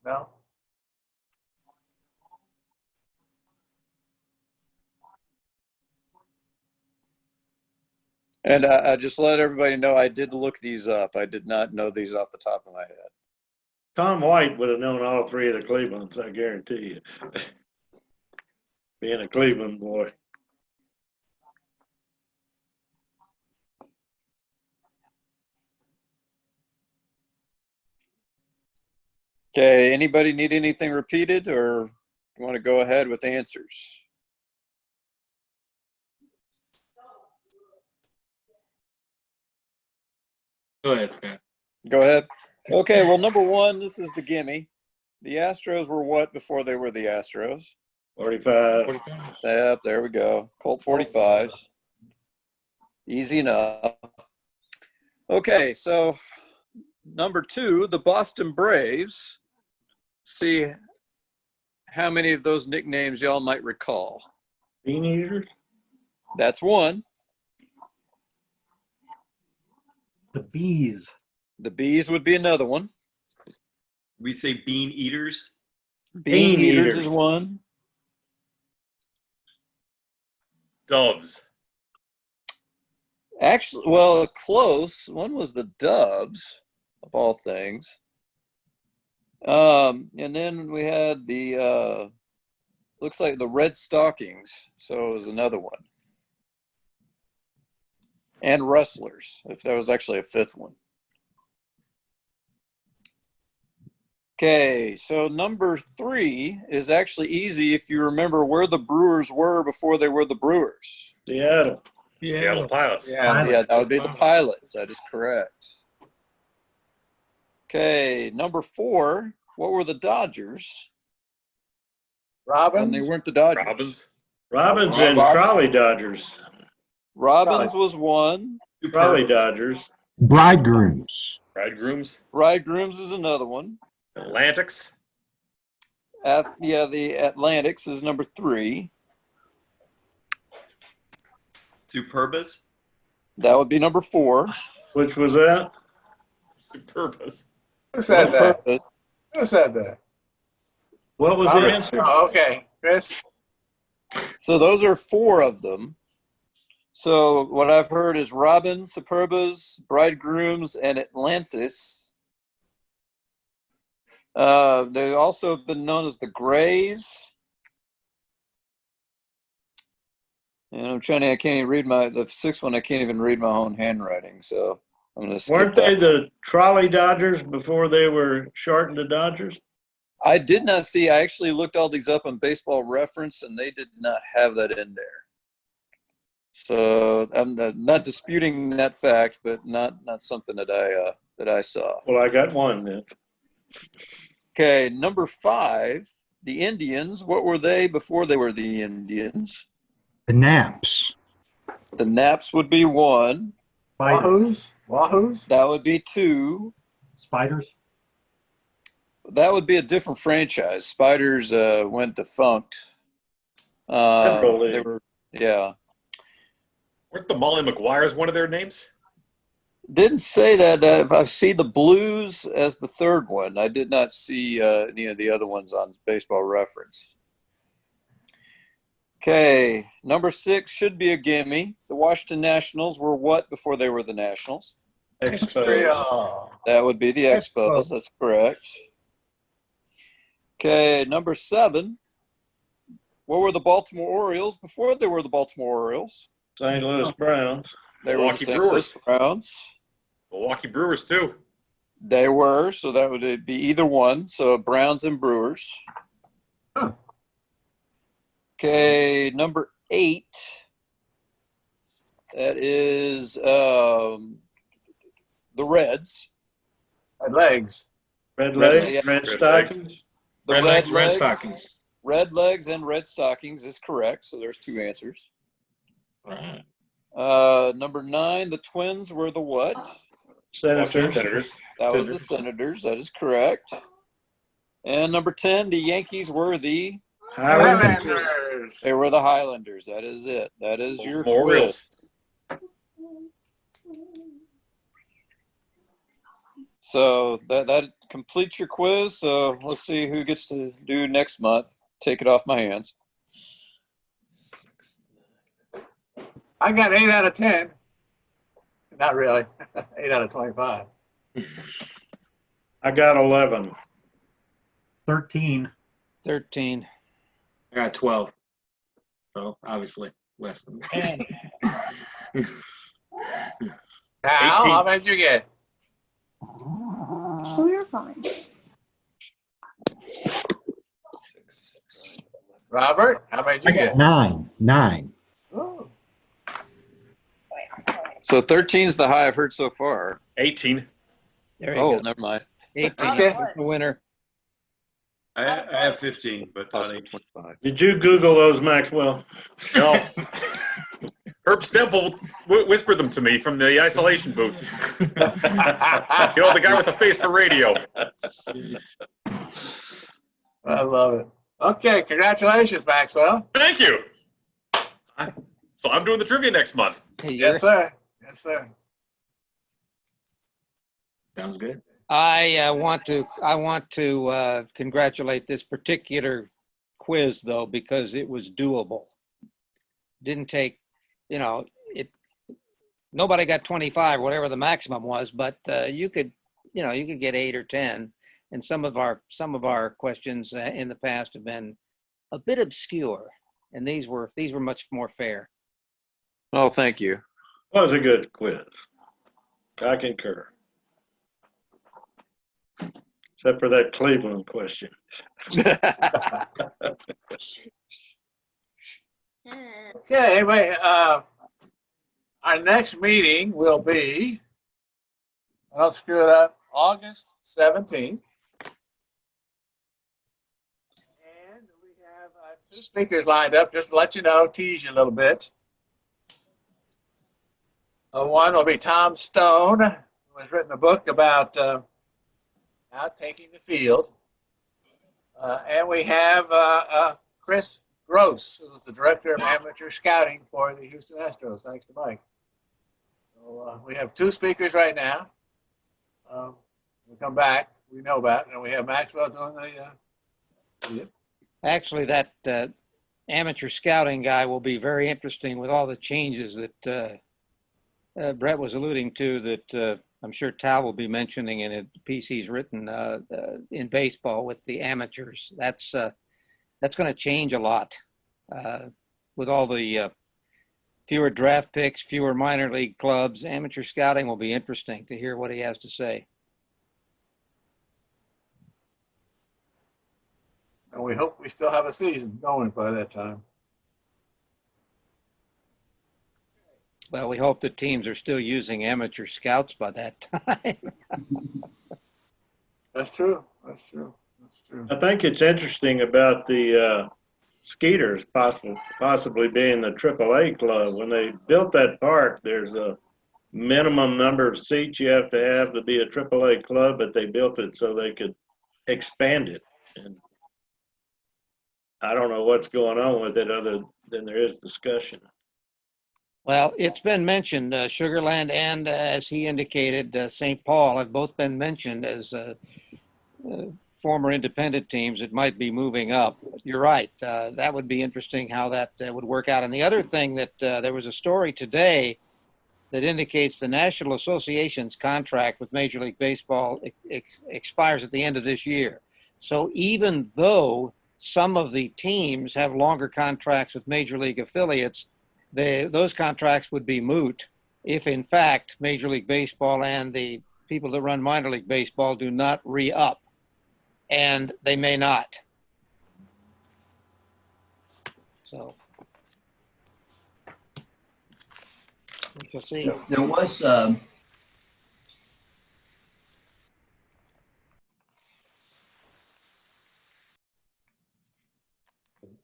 No? And I just let everybody know I did look these up. I did not know these off the top of my head. Tom White would have known all 3 of the Clevelands, I guarantee you. Being a Cleveland boy. Okay, anybody need anything repeated, or you want to go ahead with answers? Go ahead, Scott. Go ahead. Okay, well, number 1, this is the gimme. The Astros were what before they were the Astros? 45. Yep, there we go. Colt 45s. Easy enough. Okay, so number 2, the Boston Braves. See how many of those nicknames y'all might recall. Bean Eaters? That's 1. The Bees. The Bees would be another one. We say bean eaters. Bean Eaters is 1. Doves. Actually, well, close. One was the Doves, of all things. And then we had the, looks like the Red Stockings. So it was another one. and Rustlers, if there was actually a fifth one. Okay, so number 3 is actually easy if you remember where the Brewers were before they were the Brewers. Seattle. Seattle Pilots. Yeah, that would be the Pilots. That is correct. Okay, number 4, what were the Dodgers? Robins? And they weren't the Dodgers. Robins and Trolley Dodgers. Robins was 1. Trolley Dodgers. Bridegrooms. Bridegrooms. Bridegrooms is another one. Atlantics. The Atlantics is number 3. Superbas. That would be number 4. Which was that? Superbas. Who said that? Who said that? What was the answer? Oh, okay. Chris? So those are 4 of them. So what I've heard is Robin, Superbas, Bridegrooms, and Atlantis. They've also been known as the Grays. And I can't even read the 6th one. I can't even read my own handwriting. So I'm going to skip Weren't they the Trolley Dodgers before they were shortened to Dodgers? I did not see. I actually looked all these up on Baseball Reference, and they did not have that in there. So I'm not disputing that fact, but not something that I saw. Well, I got one then. Okay, number 5, the Indians. What were they before they were the Indians? The Naps. The Naps would be 1. Wahoos? Wahoos? That would be 2. Spiders. That would be a different franchise. Spiders went defunct. They were, yeah. Weren't the Molly McGuires one of their names? Didn't say that. I see the Blues as the 3rd one. I did not see any of the other ones on Baseball Reference. Okay, number 6 should be a gimme. The Washington Nationals were what before they were the Nationals? Expos. That would be the Expos. That's correct. Okay, number 7. What were the Baltimore Orioles before they were the Baltimore Orioles? St. Louis Browns. They were Milwaukee the St. Brewers. Louis Browns. Milwaukee Brewers, too. They were, so that would be either one. So Browns and Brewers. Huh. Okay, number 8. That is the Reds. Red legs. Red legs, red stockings. The Red legs, red legs, stockings. Red legs and red stockings is correct. So there's 2 answers. Right. Number 9, the Twins were the what? Senators. That was the Senators. That is correct. And number 10, the Yankees were the Highlanders. They were the Highlanders. That is it. That is your Orioles. quiz. So that completes your quiz. So let's see who gets to do next month. Take it off my hands. I got 8 out of 10. Not really. 8 out of 25. I got 11. 13. 13. I got 12. So obviously less than that. Al, 18. how many did you get? Oh, you're fine. Robert, how many did you get? 9. 9. Oh. So 13 is the high I've heard so far. 18. There you go. Never mind. 18 Okay. is the winner. I have 15, but not 25. Did you Google those, Maxwell? No. Herb Stemple whispered them to me from the isolation booth. The guy with the face for radio. I love it. Okay, congratulations, Maxwell. Thank you. So I'm doing the trivia next month. Yes, sir. Yes, sir. Sounds good. I want to congratulate this particular quiz though, because it was doable. Didn't take, nobody got 25, whatever the maximum was, but you could get 8 or 10. And some of our questions in the past have been a bit obscure, and these were much more fair. Oh, thank you. Was a good quiz. I concur. Except for that Cleveland question. Okay, anyway, our next meeting will be, I'll screw it up, August 17th. And we have two speakers lined up, just to let you know, tease you a little bit. One will be Tom Stone, who has written a book about out taking the field. And we have Chris Gross, who's the director of amateur scouting for the Houston Astros. Thanks to Mike. So we have two speakers right now. We'll come back, we know about it, and we have Maxwell doing the. Actually, that amateur scouting guy will be very interesting with all the changes that Brett was alluding to, that I'm sure Tal will be mentioning in a piece he's written in baseball with the amateurs. That's going to change a lot with all the fewer draft picks, fewer minor league clubs. Amateur scouting will be interesting to hear what he has to say. And we hope we still have a season going by that time. Well, we hope the teams are still using amateur scouts by that time. That's true. That's true. That's true. I think it's interesting about the Skeeters possibly being the AAA club. When they built that park, there's a minimum number of seats you have to be a AAA club, but they built it so they could expand it. And I don't know what's going on with it other than there is discussion. Well, it's been mentioned, Sugarland and as he indicated, St. Paul have both been mentioned as former independent teams that might be moving up. You're right. That would be interesting how that would work out. And the other thing that there was a story today that indicates the National Association's contract with Major League Baseball expires at the end of this year. So even though some of the teams have longer contracts with Major League affiliates, those contracts would be moot if, in fact, Major League Baseball and the people that run minor league baseball do not re-up. And they may not. So we shall see. There was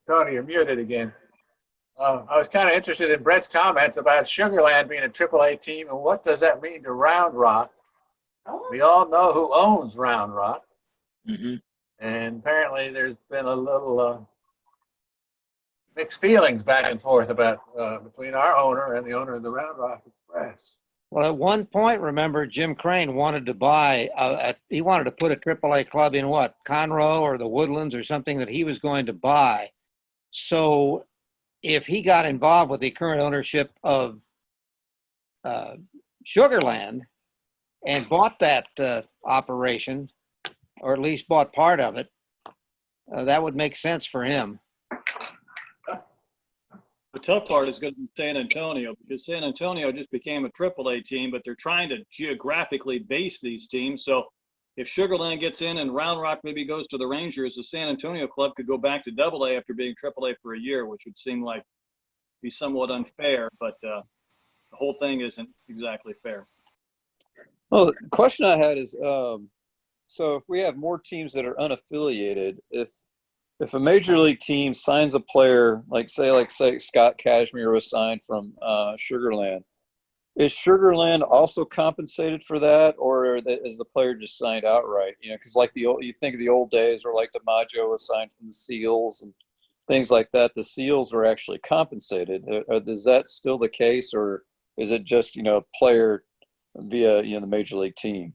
Tony, you're muted again. I was kind of interested in Brett's comments about Sugarland being a AAA team, and what does that mean to Round Rock? We all know who owns Round Rock. Mm-hmm. And apparently there's been a little mixed feelings back and forth about between our owner and the owner of the Round Rock Express. Well, at one point, remember, Jim Crane wanted to buy, he wanted to put a AAA club in what, Conroe or the Woodlands or something that he was going to buy. So if he got involved with the current ownership of Sugarland and bought that operation, or at least bought part of it, that would make sense for him. The tough part is going to be San Antonio, because San Antonio just became a AAA team, but they're trying to geographically base these teams. So if Sugarland gets in and Round Rock maybe goes to the Rangers, the San Antonio club could go back to AA after being AAA for a year, which would seem like be somewhat unfair, but the whole thing isn't exactly fair. Well, the question I had is, so if we have more teams that are unaffiliated, if a major league team signs a player, like say Scott Cashmere was signed from Sugarland, is Sugarland also compensated for that, or is the player just signed outright? You know, because like you think of the old days where like DiMaggio was signed from the Seals and things like that. The Seals were actually compensated. Is that still the case, or is it just player via the major league team?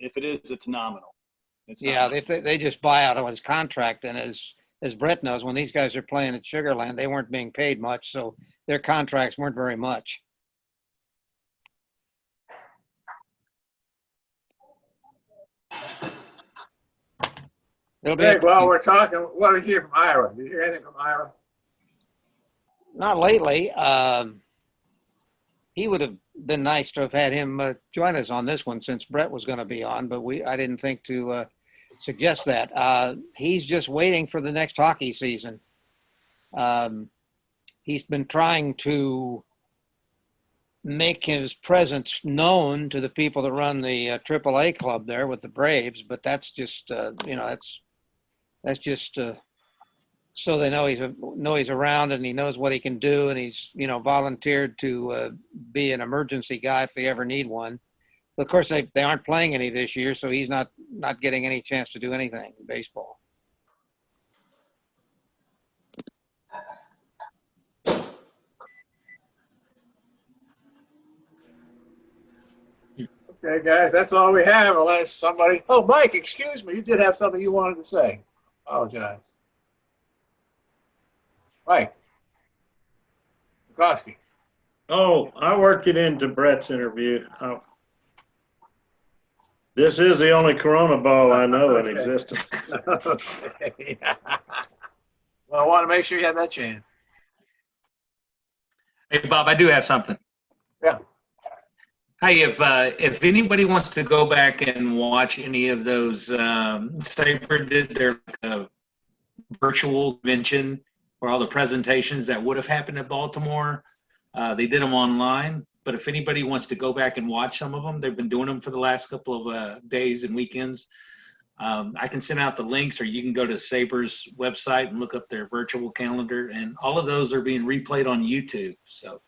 If it is, it's nominal. If they just buy out of his contract, and as Brett knows, when these guys are playing at Sugarland, they weren't being paid much, so their contracts weren't very much. Greg, while we're talking, what did you hear from Ira? Did you hear anything from Ira? Not lately. he would have been nice to have had him join us on this one since Brett was going to be on, but I didn't think to suggest that. He's just waiting for the next hockey season. He's been trying to make his presence known to the people that run the AAA club there with the Braves, but that's just that's just so they know he's around and he knows what he can do, and he's volunteered to be an emergency guy if they ever need one. But of course they aren't playing any this year, so he's not getting any chance to do anything in baseball. Okay, guys, that's all we have unless somebody, oh, Mike, excuse me, you did have something you wanted to say. Apologize. Mike. Mcclish. Oh, I worked it into Brett's interview. This is the only Corona ball I know in existence. Okay. Well, I want to make sure you have that chance. Hey, Bob, I do have something. Yeah. Hey, if anybody wants to go back and watch any of those, SABR did their virtual convention where all the presentations that would have happened at Baltimore, they did them online. But if anybody wants to go back and watch some of them, they've been doing them for the last couple of days and weekends. I can send out the links, or you can go to SABR's website and look up their virtual calendar, and all of those are being replayed on YouTube. So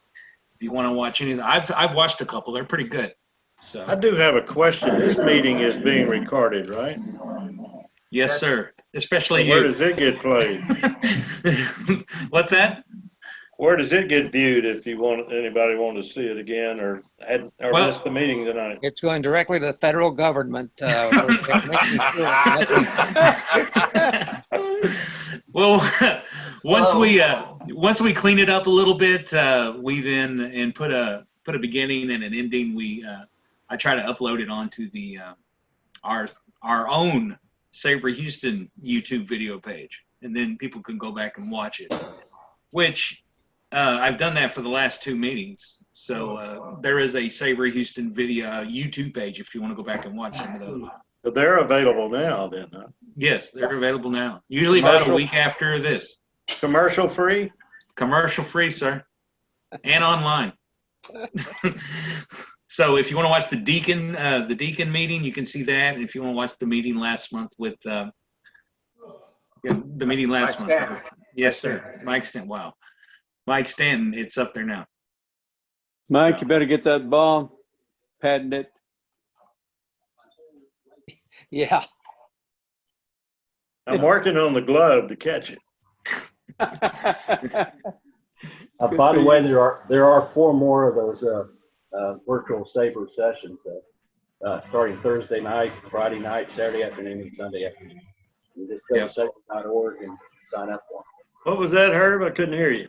if you want to watch any of them, I've watched a couple. They're pretty good. So I do have a question. This meeting is being recorded, right? yes, sir. Especially Where you. does it get played? What's that? Where does it get viewed if anybody want to see it again or miss the meeting tonight? It's going directly to the federal government. Well, once we clean it up a little bit, we then put a beginning and an ending. I try to upload it onto the our own SABR Houston YouTube video page, and then people can go back and watch it. Which I've done that for the last 2 meetings. So there is a SABR Houston video YouTube page if you want to go back and watch some of those. But they're available now, then. Huh? Yes, they're available now. Usually about a week after this. Commercial free? Commercial free, sir, and online. So if you want to watch the Deacon meeting, you can see that. And if you want to watch the meeting last month with the meeting last month. Stanton. Yes, sir. Mike Stanton. Wow. Mike Stanton, it's up there now. Mike, you better get that ball, patent it. Yeah. I'm working on the glove to catch it. By the way, there are 4 more of those virtual SABR sessions starting Thursday night, Friday night, Saturday afternoon, and Sunday afternoon. You just go to SABR.org and sign up for them. What was that, Herb? I couldn't hear you.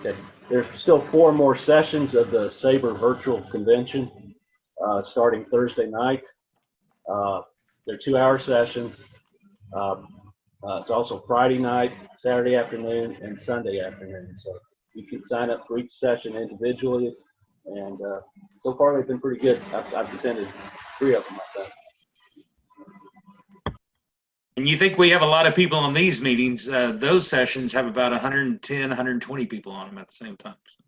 Okay. There's still 4 more sessions of the SABR virtual convention starting Thursday night. They're 2-hour sessions. It's also Friday night, Saturday afternoon, and Sunday afternoon. So you can sign up for each session individually, and so far they've been pretty good. I've attended 3 of them myself. And you think we have a lot of people on these meetings? Those sessions have about 110, 120 people on them at the same time. So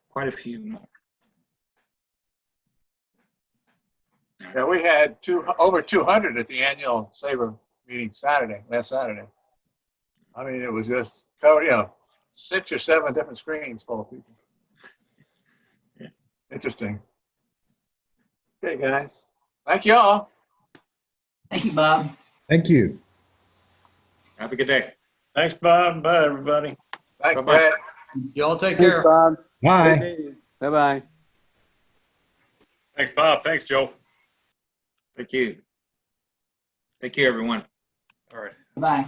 quite a few more. Yeah, we had over 200 at the annual SABR meeting last Saturday. I mean, it was just, 6 or 7 different screens full of people. Yeah. Interesting. Okay, guys. Thank you all. Thank you, Bob. Thank you. Have a good day. Thanks, Bob. Bye, everybody. Thanks, Bye-bye. Brad. Y'all take Thanks, care. Bob. Bye. Bye-bye. Thanks, Bob. Thanks, Joe. Thank you. Thank you, everyone. All right. Bye.